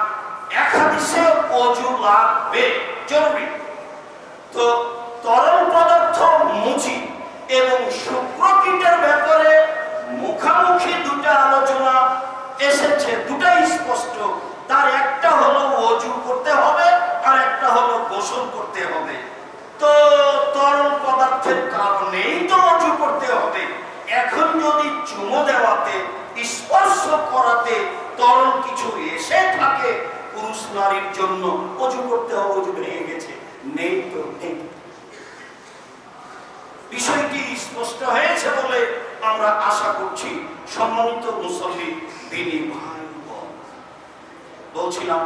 এক হাদিসে ওযু লাগবে জরুরি। তো তরল পদার্থ মুজি এবং শুক্রকীটের ব্যাপারে মুখামুখি দুটা আলোচনা এসেছে, দুটাই স্পষ্ট। তার একটা হলো ওযু করতে হবে আর একটা হলো গোসল করতে হবে। তো তরল পদার্থের কারণেই তো ওযু করতে হবে। এখন যদি চুমু দেওয়াতে, স্পর্শ করাতে তরল কিছু এসে থাকে পুরুষ নারীর জন্য, ওযু করতে হবে, ওযু ভেঙে গেছে, নেই তো নেই। বিষয়টি স্পষ্ট হয়েছে বলে আমরা আশা করছি। সম্মানিত মুসল্লি দিনী ভাই বোন, বলছিলাম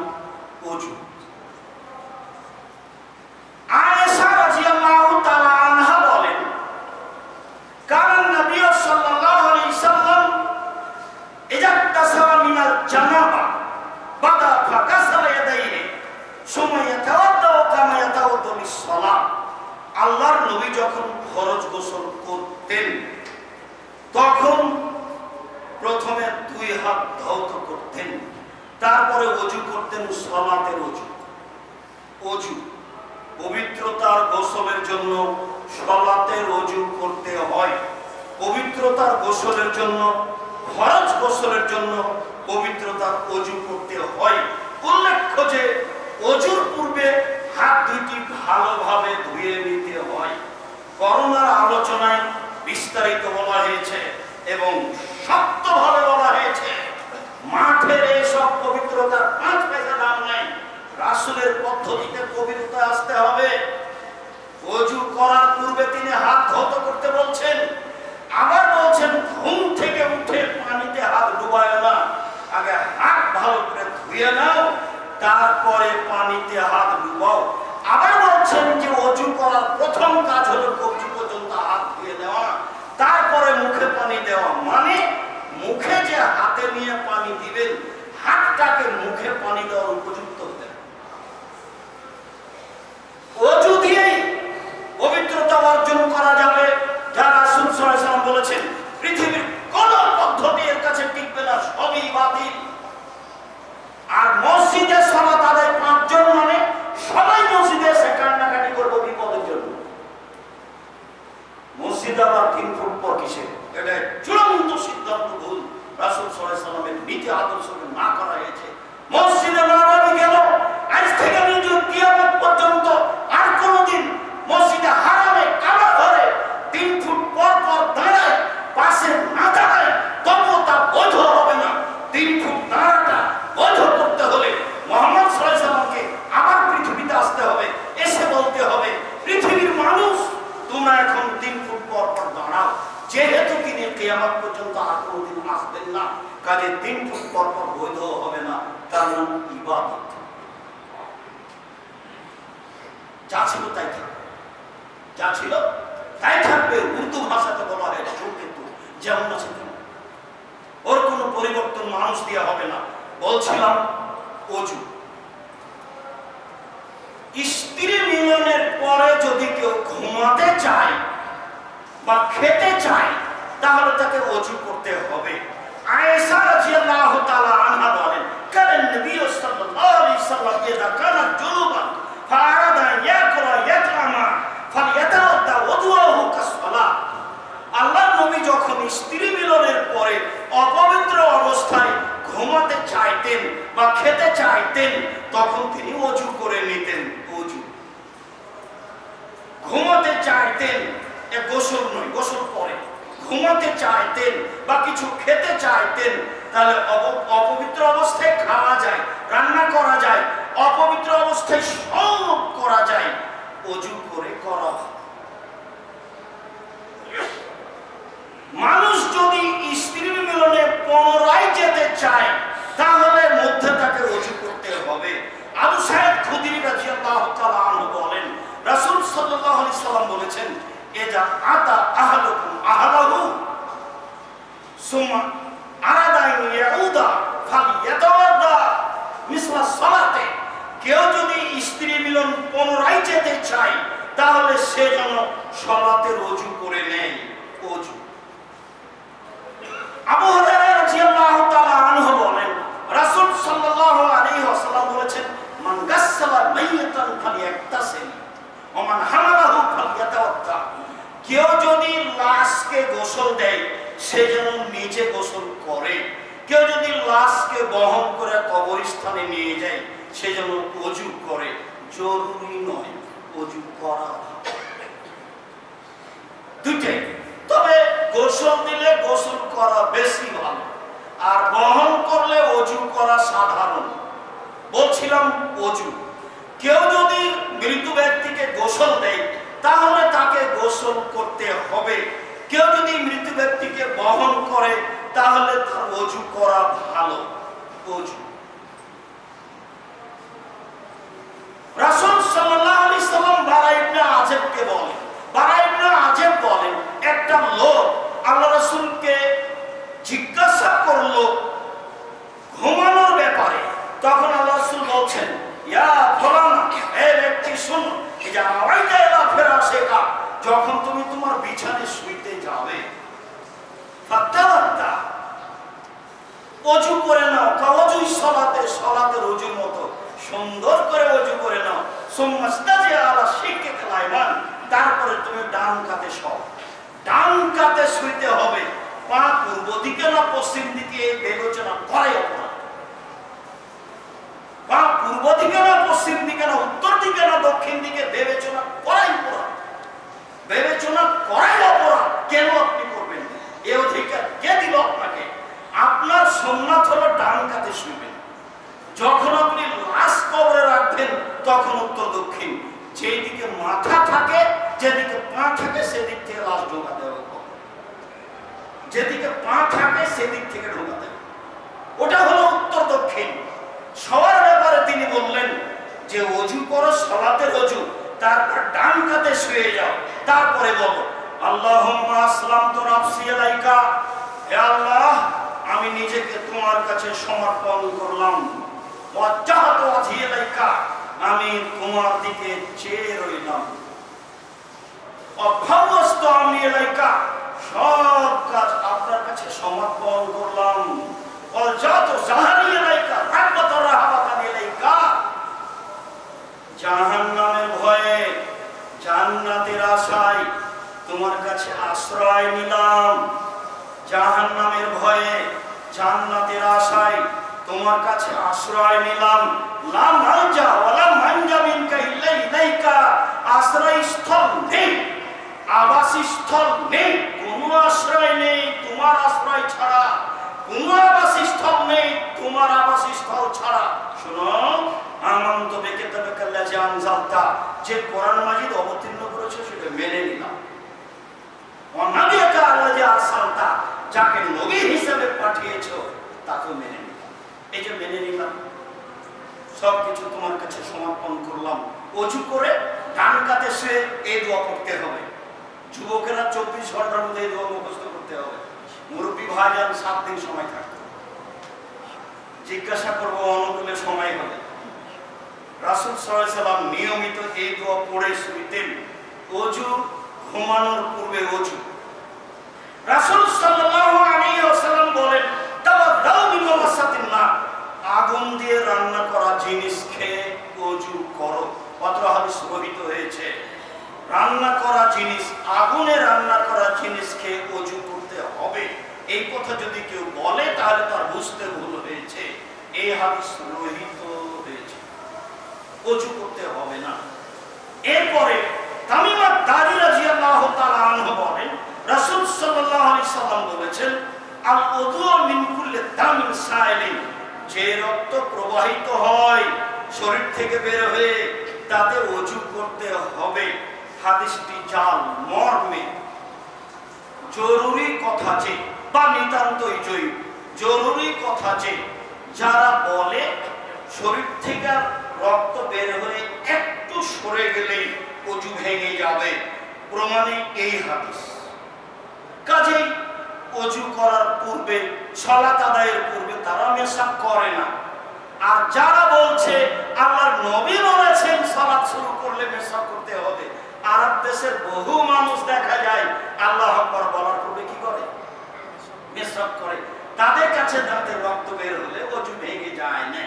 ওযু। আয়েশা রাদিয়াল্লাহু তাআলা আনহা বলেন কারণ নবী সাল্লাল্লাহু আলাইহি সাল্লাম ইযা তাসাওয়া মিনাল জানাবা বাদা ফাকাসালা ইয়াদাইহি সুম্মা ইয়াতাওয়াদ্দা কামা ইয়াতাওয়াদ্দু লিস-সালাত। আল্লাহর নবী যখন ফরজ গোসল করতেন তখন প্রথমে দুই হাত ধৌত করতেন, তারপরে ওযু করতেন সালাতের ওযু। ওযু পবিত্রতার গোসলের জন্য সালাতের ওযু করতে হয়। পবিত্রতার গোসলের জন্য, ফরজ গোসলের জন্য পবিত্রতার ওযু করতে হয়। উল্লেখ্য যে ওযুর পূর্বে হাত দুইটি ভালোভাবে ধুয়ে নিতে হয়। করোনার আলোচনায় বিস্তারিত বলা হয়েছে এবং শক্তভাবে বলা হয়েছে মাঠের এসব পবিত্রতার 5 পয়সা দাম নাই। রাসূলের পদ্ধতিতে পবিত্রতা আসতে হবে। ওযু করার পূর্বে তিনি হাত ধৌত করতে বলছেন, আবার বলছেন ঘুম থেকে উঠে পানিতে হাত ডুবায় না, আগে হাত ভালো করে ধুয়ে নাও, তারপরে পানিতে হাত ডুবাও। আবার বলছেন যে ওযু করার প্রথম কাজ হলো কবজি পর্যন্ত হাত ধুয়ে নেওয়া, তারপরে মুখে পানি দেওয়া। মানে মুখে যে হাতে নিয়ে পানি দিবেন, হাতটাকে মুখে পানি দেওয়ার উপযুক্ত হতে হবে। ওযু দিয়েই পবিত্রতা অর্জন করা যাবে, যা রাসূল সাল্লাল্লাহু আলাইহি ওয়াসাল্লাম বলেছেন পৃথিবীর কোন পদ্ধতি এর কাছে টিকবে না, সবই বাতিল। আর মসজিদে সালাত আদায় 5 জন, মানে সবাই মসজিদে এসে কান্নাকাটি করবো বিপদের জন্য। মসজিদ আবার 3 ফুট পর কিসে? এটা চূড়ান্ত সিদ্ধান্ত ভুল। রাসূল সাল্লাল্লাহু আলাইহি ওয়াসাল্লামের নীতি আদর্শকে না করা হয়েছে। মসজিদে নববী গেল, আজ থেকে নিয়ে কিয়ামত পর্যন্ত আর কোনদিন মসজিদে হারামে কাবা ঘরে 3 ফুট পর পর দাঁড়ায়, পাশে না দাঁড়ায়, তবুও তা বৈধ হবে না। 3 ফুট দাঁড়াটা বৈধ করতে হলে মুহাম্মদ সাল্লাল্লাহু আলাইহি ওয়াসাল্লামকে আবার পৃথিবীতে আসতে হবে, এসে বলতে হবে পৃথিবীর মানুষ তোমরা এখন 3 ফুট পর পর দাঁড়াও। যেহেতু তিনি কিয়ামত পর্যন্ত আর কোনদিন আসবেন না, কাজে 3 ফুট পর পর বৈধ হবে না, তার নাম ইবাদত। যা ছিল তাই থাকবে, যা ছিল তাই থাকবে। উর্দু ভাষাতে বলা হয় চৌকিতু, যেমন আছে তেমন, ওর কোনো পরিবর্তন মানুষ দিয়ে হবে না। বলছিলাম ওযু। স্ত্রী মিলনের পরে যদি কেউ ঘুমাতে চায় বা খেতে চায়, তাহলে তাকে ওযু করতে হবে। আয়েশা রাদিয়াল্লাহু তাআলা আনহা বলেন, কারণ নবী সাল্লাল্লাহু আলাইহি ওয়াসাল্লাম ইযা কানা জুনুবান ফারাদা ইয়াকুলা ইয়াতামা ফালিয়াতাওয়াদ্দা ওযুহু কাসসালাহ। আল্লাহর নবী যখন স্ত্রী মিলনের পরে অপবিত্র অবস্থায় ঘুমাতে চাইতেন বা খেতে চাইতেন, তখন তিনি ওযু করে নিতেন। ওযু ঘুমাতে চাইতেন, গোসল নয়, গোসল পরে ঘুমাতে চাইতেন বা কিছু খেতে চাইতেন, তাহলে অপবিত্র অবস্থায় খাওয়া যায়, রান্না করা যায়, অপবিত্র অবস্থায় সব করা যায়, ওযু করে করা। মানুষ যদি স্ত্রী মিলনে পুনরায় যেতে চায়, তাহলে মধ্যে তাকে ওযু করতে হবে। আবু সাঈদ খুদরি রাদিয়াল্লাহু তাআলা আনহু বলেন, রাসূল সাল্লাল্লাহু আলাইহি ওয়াসাল্লাম বলেছেন, ইযা আতা আহাদুকুম আহলাহু সুম্মা আরাদা ইয়াউদা ফালিয়াতাওয়াদ্দা মিসলা সালাতে। কেউ যদি স্ত্রী মিলন পুনরায় যেতে চায়, তাহলে সে যেন সালাতের ওযু করে নেয়। ওযু। আবু হুরায়রা রাদিয়াল্লাহু তাআলা আনহু বলেন, রাসূল সাল্লাল্লাহু আলাইহি ওয়াসাল্লাম বলেছেন, মান গাসসালা মাইয়াতান ফালিয়াগতাসিল ওয়া মান হামালাহু ফালিয়াতাওয়াদ্দা। কেউ যদি লাশকে গোসল দেয়, সে যেন নিজে গোসল করে। কেউ যদি লাশকে বহন করে কবরস্থানে নিয়ে যায়, সে যেন ওযু করে। জরুরি নয়, ওযু করা দুইটাই। তবে গোসল দিলে গোসল করা বেশি ভালো, আর বহন করলে ওযু করা সাধারণ। বলছিলাম ওযু। কেউ যদি মৃত ব্যক্তিকে গোসল দেয়, তাহলে তাকে গোসল করতে হবে। কেউ যদি মৃত ব্যক্তিকে বহন করে, তাহলে তার ওযু করা ভালো। ওযু। রাসূল সাল্লাল্লাহু আলাইহি সাল্লাম বারা ইবনে আযিবকে বলেন, বারা ইবনে আযিব বলেন, একটা লোক আল্লাহ রাসূলকে জিজ্ঞাসা করলো ঘুমানোর ব্যাপারে। তখন আল্লাহ রাসূল বলছেন, ইয়া ফুলানা, এই ব্যক্তি শুনো, ইযা আওয়াইতা ইলা ফিরাশিকা, যখন তুমি তোমার বিছানায় শুইতে যাবে, ফাতাওয়াদ্দা, ওযু করে নাও। ওযুই সালাতে, সালাতের ওযুর মতো সুন্দর করে ওযু করে নাও। সুম্মাস্তাজি আলা শিক্কিল আইমান, তারপরে তুমি ডান কাতে শোও। ডান কাতে শুইতে হবে। পা পূর্ব দিকে না পশ্চিম দিকে, এই বিবেচনা করাই অপরাধ। পা পূর্ব দিকে না পশ্চিম দিকে না উত্তর দিকে না দক্ষিণ দিকে, বিবেচনা করাই অপরাধ। বিবেচনা করাই অপরাধ। কেন আপনি করবেন? এই অধিকার কে দিল আপনাকে? আপনার সুন্নাত হলো ডান তখন উত্তর দক্ষিণ। যেদিকে মাথা থাকে, যেদিকে পা থাকে, সেদিক থেকে লাশ ঢোকাতে হবে। যেদিকে পা থাকে সেদিক থেকে ঢোকাতে হবে। ওটা হলো উত্তর দক্ষিণ। শোয়ার ব্যাপারে তিনি বললেন যে অজু করো, সালাতের অজু, তারপর ডান কাতে শুয়ে যাও, তারপরে বলো আল্লাহুম্মা আসলামতু নাফসি ইলাইকা, হে আল্লাহ আমি নিজেকে তোমার কাছে সমর্পণ করলাম, ওয়াজ্জাহতু ওয়াজহি ইলাইকা, আমি তোমার দিকে চেয়ে রইলাম, অফাওয়াস্তু আমরি ইলাইকা, সব কাজ আপনার কাছে সমর্পণ করলাম, ওয়ালজাতু জাহারি ইলাইকা রাগবাতার রাহাবাতান ইলাইকা, জাহান্নামের ভয়ে জান্নাতের আশায় তোমার কাছে আশ্রয় নিলাম, জাহান্নামের ভয়ে জান্নাতের আশায় তোমার কাছে আশ্রয় নিলাম। লা মানজা ওয়ালা মানজা মিনকা ইল্লা ইলাইকা, আশ্রয়স্থল নেই, আবাসস্থল নেই, কোনো আশ্রয় নেই তোমার আশ্রয় ছাড়া, কোনো আবাসস্থল নেই তোমার আবাসস্থল ছাড়া। শোনো, আমানতু বিকিতাবিকাল্লাযী আনজালতা, যে কোরআন মাজিদ অবতীর্ণ করেছে সেটা মেনে নিলাম, ওয়া নাবিয়াকা আল্লাযী আরসালতা, যাকে নবী হিসেবে পাঠিয়েছো তাকে মেনে নিলাম। এই যে মেনে নিলাম, সবকিছু তোমার কাছে সমর্পণ করলাম। অজু করে ডান কাতে শুয়ে এই দোয়া পড়তে হবে। যুবকেরা 24 ঘন্টার মধ্যে এই দোয়া মুখস্থ করতে হবে। মুরব্বী ভাইজান 7 দিন সময় থাকবে। জিজ্ঞাসা করবো অনুকূলে সময় হবে। রাসূল সাল্লাল্লাহু আলাইহি সাল্লাম নিয়মিত এই দোয়া পড়ে শুইতেন। অজু, ঘুমানোর পূর্বে অজু। রাসূল সাল্লাল্লাহু আলাইহি ওয়াসাল্লাম বলেন, তাওয়াদ্দাউ মিন মাসাতিন নার, আগুন দিয়ে রান্না করা জিনিস খেয়ে অজু করো। পত্র হাদিস বর্ণিত হয়েছে, রান্না করা জিনিস, আগুনে রান্না করা জিনিস খেয়ে অজু করতে হবে। এই কথা যদি কেউ বলে তাহলে তার বুঝতে ভুল হয়েছে। এই হাদিস রহিত হয়েছে, অজু করতে হবে না। এরপরে তামিমা দারি রাদিয়াল্লাহু তাআলা আনহু বলেন, রাসূল সাল্লাল্লাহু আলাইহি সাল্লাম বলেছেন, আল উযু মিন কুল্লি দামিন সাইলিন, যে রক্ত প্রবাহিত হয় শরীর থেকে বের হয়ে তাতে অজু করতে হবে। হাদিসটি জাল মর্মে জরুরি কথা যে, বা নিতান্তই জরুরি কথা যে, যারা বলে শরীর থেকে রক্ত বের হয়ে একটু সরে গেলেই অজু ভেঙে যাবে, প্রমাণে এই হাদিস। কাজেই অজু করার পূর্বে, সালাত আদায়ের পূর্বে তারা মেশাক করে না। আর যারা বলছে আল্লাহর নবী বলেছেন সালাত শুরু করলে মেশাক করতে হবে, আরব দেশের বহু মানুষ দেখা যায় আল্লাহু আকবার বলার পূর্বে কি করে? মেশাক করে। তাদের কাছে দাঁতে রক্ত বের হলে অজু ভেঙে যায় না,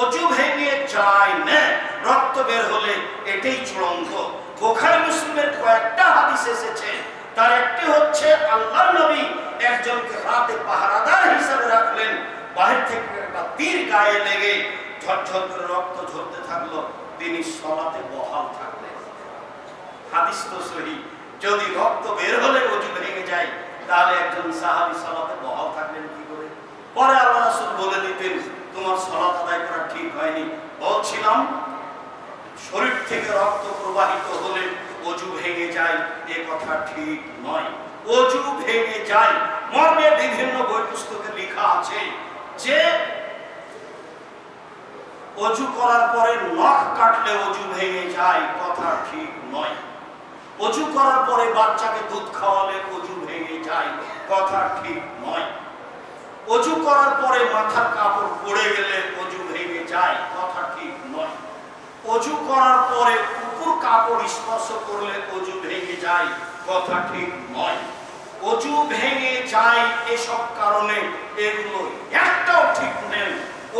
অজু ভেঙে যায় না, রক্ত বের হলে এটাই চূড়ান্ত। বুখারী মুসলিমের কয়েকটা হাদিস এসেছে, তার একটি হচ্ছে আল্লাহর নবী একজনকে রাতে পাহারাদার হিসেবে রাখলেন, বাহির থেকে একটা তীর গায়ে লেগে ঝরঝর করে রক্ত ঝরতে থাকলো, তিনি সালাতে বহাল থাকলেন। হাদিস তো সহিহ। যদি রক্ত বের হলে অজু ভেঙে যায় তাহলে একজন সাহাবী সালাতে বহাল থাকলেন কি করে? পরে আল্লাহ রাসূল বলে দিতেন, তোমার সালাত আদায় করা ঠিক হয়নি। বলছিলাম শরীর থেকে রক্ত প্রবাহিত হলে অজু ভেঙে যায়, এ কথা ঠিক নয়। অজু ভেঙে যায় মর্মে বিভিন্ন বই পুস্তকে লেখা আছে যে অজু করার পরে নখ কাটলে অজু ভেঙে যায়, কথা ঠিক নয়। অজু করার পরে বাচ্চাকে দুধ খাওয়ালে অজু ভেঙে যায়, কথা ঠিক নয়। অজু করার পরে মাথার কাপড় পড়ে গেলে অজু ভেঙে যায়, কথা ঠিক নয়। অজু করার পরে কুকুর কাপড় স্পর্শ করলে অজু ভেঙে যায়, কথা ঠিক নয়। অজু ভেঙে যায় এসব কারণে এগুলো একটাও ঠিক নেই।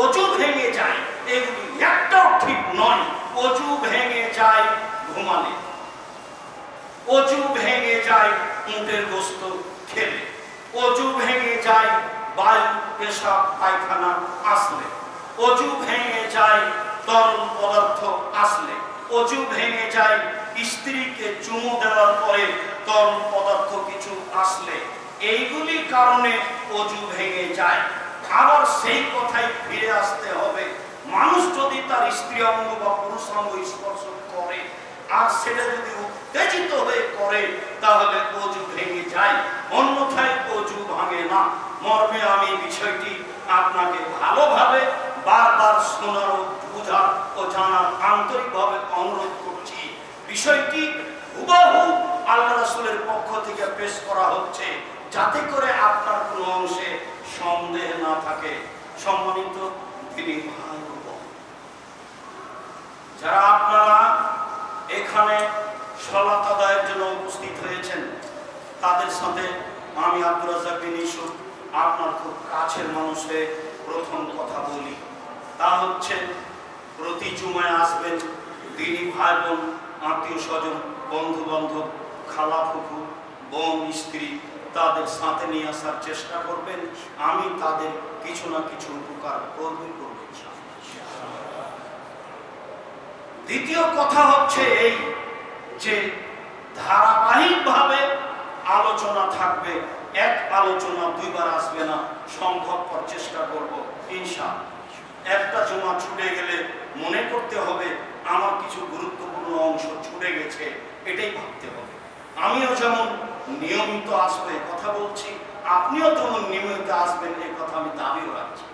অজু ভেঙে যায় এগুলো একটাও ঠিক নয়। অজু ভেঙে যায় ঘুমালে, অজু ভেঙে যায় উটের গোশত খেলে, অজু ভেঙে যায় বায়ু পেশাব পায়খানা আসলে, অজু ভেঙে যায় তরল পদার্থ আসলে, অজু ভেঙে যায় স্ত্রীকে চুমু দেওয়ার পরে তরল পদার্থ কিছু আসলে, এইগুলি কারণে অজু ভেঙে যায়। আবার সেই কথাই ফিরে আসতে হবে, মানুষ যদি তার স্ত্রী অঙ্গ বা পুরুষ অঙ্গ স্পর্শ করে আর সেটা যদি উত্তেজিত হয়ে করে তাহলে অজু ভেঙে যায়, অন্যথায় অজু ভাঙে না। মর্মে আমি বিষয়টি আপনাকে ভালোভাবে বারবার শোনার ও বুঝার ও জানার আন্তরিকভাবে অনুরোধ করছি। বিষয়টি হুবহু আল্লাহ রাসূলের পক্ষ থেকে পেশ করা হচ্ছে যাতে করে আপনার কোনো অংশে সন্দেহ না থাকে। সম্মানিত দিনী ভাই ও বোন, যারা আপনারা এখানে সালাত আদায়ের জন্য উপস্থিত হয়েছেন তাদের সাথে আমি আব্দুর রাজ্জাক বিন ইউসুফ আপনার খুব কাছের মানুষে প্রথম কথা বলি। তা হচ্ছে প্রতি জুমায় আসবেন দিনী ভাই বোন, আত্মীয় স্বজন, বন্ধু বান্ধব, খালা ফুফু, বোন, স্ত্রী, তাদের সাথে নিয়ে আসার চেষ্টা করবেন। আমি তাদের কিছু না কিছু উপকার করবই করব। দ্বিতীয় কথা হচ্ছে এই যে ধারাবাহিকভাবে আলোচনা থাকবে, এক আলোচনা দুইবার আসবে না, সম্ভবপর চেষ্টা করব ইনশাআল্লাহ। একটা জুমা ছুটে গেলে মনে করতে হবে আমার কিছু গুরুত্বপূর্ণ অংশ ছুটে গেছে, এটাই ভাবতে হবে। আমিও যেমন নিয়মিত আসবে কথা বলছি, আপনিও তেমন নিয়মিত আসবেন এই কথা আমি দাবিও রাখছি।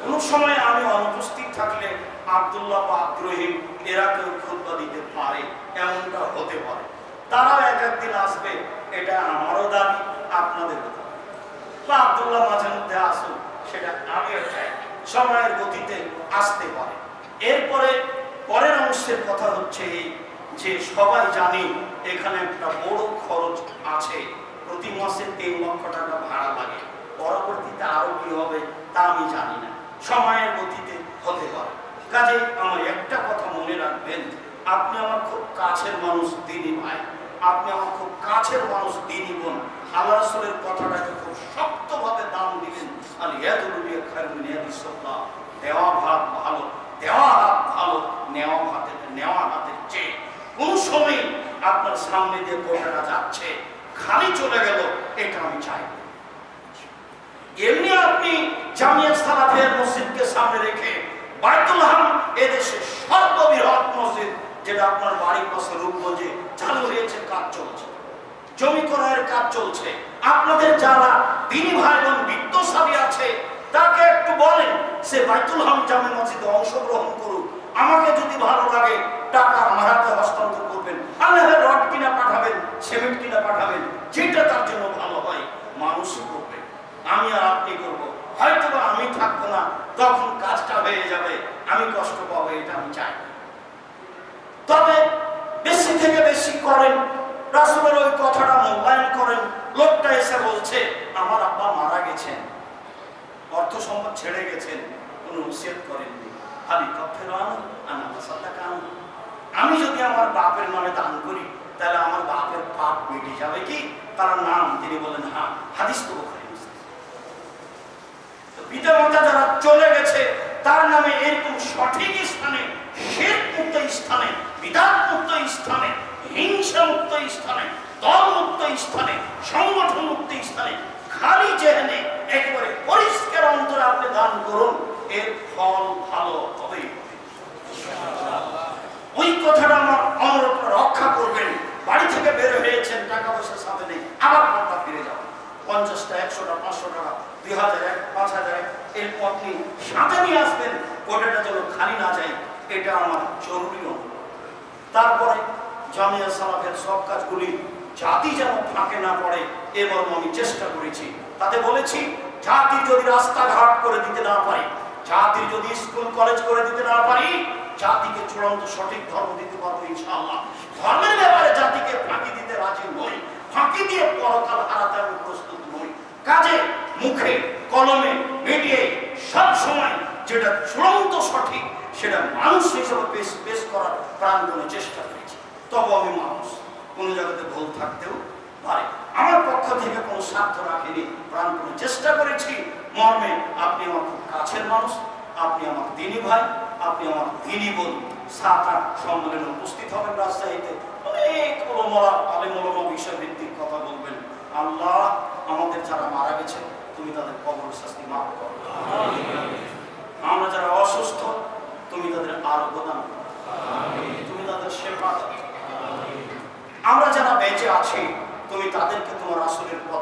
কোন সময় আমি অনুপস্থিত থাকলে আব্দুল্লাহ বা আব্দুরহিম এরা কেউ খুতবা দিতে পারে, এমনটা হতে পারে। তারাও এক একদিন আসবে, এটা আমারও দাবি, আপনাদেরও দাবি। বা আব্দুল্লাহ মাঝে মধ্যে আসুন, সেটা আমিও চাই, সময়ের গতিতে আসতে পারে। এরপরে পরের অংশের কথা হচ্ছে এই যে সবাই জানি এখানে একটা বড় খরচ আছে, প্রতি মাসে 3 লক্ষ টাকা ভাড়া লাগে। পরবর্তীতে আরো কি হবে তা আমি জানি না, সময়ের গতিতে হতে পারে। কাজে আমার একটা কথা মনে রাখবেন, আপনি আমার খুব কাছের মানুষ দিনী ভাই, আপনি আমার খুব কাছের মানুষ দিনী বোন। আল্লাহ রাসূলের কথাটাকে খুব শক্তভাবে দাম দিবেন। আল ইয়াদুল খায়রুন মিন ইয়াদিস সালাহ, দেওয়া ভাত ভালো, দেওয়া হাত ভালো নেওয়া হাতের চেয়ে। কোন সময় আপনার সামনে দিয়ে কথাটা যাচ্ছে খালি চলে গেল, এটা আমি চাই। এমনি আপনি জামিয়া সালাফিয়া মসজিদকে সামনে রেখে বাইতুল হারাম এদেশে সর্ববৃহৎ মসজিদ, যেটা আপনার বাড়ির পাশে রূপগঞ্জে চালু হয়েছে, কাজ চলছে, জমি ক্রয়ের কাজ চলছে। আপনাদের যারা দিনী ভাই বোন বিত্তশালী আছে তাকে একটু বলেন সে বাইতুল হারাম জামে মসজিদে অংশগ্রহণ করুক। আমাকে যদি ভালো লাগে টাকা আমার হাতে হস্তান্তর করবেন, আল্লাহর রড কিনা পাঠাবেন, সিমেন্ট কিনা পাঠাবেন, যেটা তার জন্য ভালো হয় মানুষই করবে, আমি আর আপনি করবো। হয়তো আমি থাকবো না, তখন কাজটা হয়ে যাবে, আমি কষ্ট পাবো, এটা আমি চাই। তবে বেশি থেকে বেশি করেন, রাসূলের ওই কথাটা মূল্যায়ন করেন। লোকটা এসে বলছে আমার আব্বা মারা গেছেন, অর্থ সম্পদ ছেড়ে গেছেন, কোনো ওসিয়ত করেননি, খালি কফের আমি যদি আমার বাপের নামে দান করি তাহলে আমার বাপের পাপ মিটে যাবে কি? তার নাম তিনি বলেন হ্যাঁ, হাদিস তো বুখারী। পিতা মাতা যারা চলে গেছে তার নামে এরকম সঠিক স্থানে, শিরক মুক্ত স্থানে, বিদআত মুক্ত স্থানে, হিংসা মুক্ত স্থানে, দল মুক্ত স্থানে, সংগঠন মুক্ত স্থানে, খালি যেখানে একেবারে পরিষ্কার অন্তরে আপনি দান করুন, এর ফল ভালো হবেই। ওই কথাটা আমার অনুরোধ রক্ষা করবেন। বাড়ি থেকে বের হয়েছেন, টাকা পয়সার সাথে নেই, আবার পথটা ফিরে যাবেন। 50টা, 100টা, 500 টাকা, 2000, 5000 এরকম আপনি সাথে নিয়ে আসবেন, কোটাটা যেন খালি না যায়, এটা আমার জরুরি অনুরোধ। তারপরে জামিয়া সালাফের সব কাজগুলি জাতি যেন ফাঁকে না পড়ে এবং আমি চেষ্টা করেছি। তাতে বলেছি জাতির যদি রাস্তাঘাট করে দিতে না পারি, জাতির যদি স্কুল কলেজ করে দিতে না পারি, জাতিকে চূড়ান্ত সঠিক ধর্ম দিতে পারবো ইনশাআল্লাহ। ধর্মের ব্যাপারে জাতিকে ফাঁকি দিতে রাজি নই, ফাঁকি দিয়ে পরকাল হারাতে আমি প্রস্তুত নই। কাজে মুখে কলমে মিডিয়ায় সব সময় যেটা চূড়ান্ত সঠিক সেটা মানুষ হিসেবে পেশ করার প্রাণপণে চেষ্টা করেছি। তবে আমি মানুষ, কোনো জায়গাতে ভুল থাকতেও পারে, আমার পক্ষ থেকে কোনো স্বার্থ রাখিনি, প্রাণপণে চেষ্টা করেছি। মর্মে আপনি আমার খুব কাছের মানুষ, আপনি আমার দিনী ভাই, আপনি আমার দিনী বোন। 7-8 সম্মেলনে উপস্থিত হবেন, রাজশাহীতে অনেক ওলামা, আলেম ওলামা বিষয়ভিত্তিক কথা বলবেন। আল্লাহ আমাদের যারা মারা গেছে তুমি তাদের কবর শাস্তি মাফ করো। আমরা যারা অসুস্থ আছে তুমি তাদেরকে তোমার আসলের পথ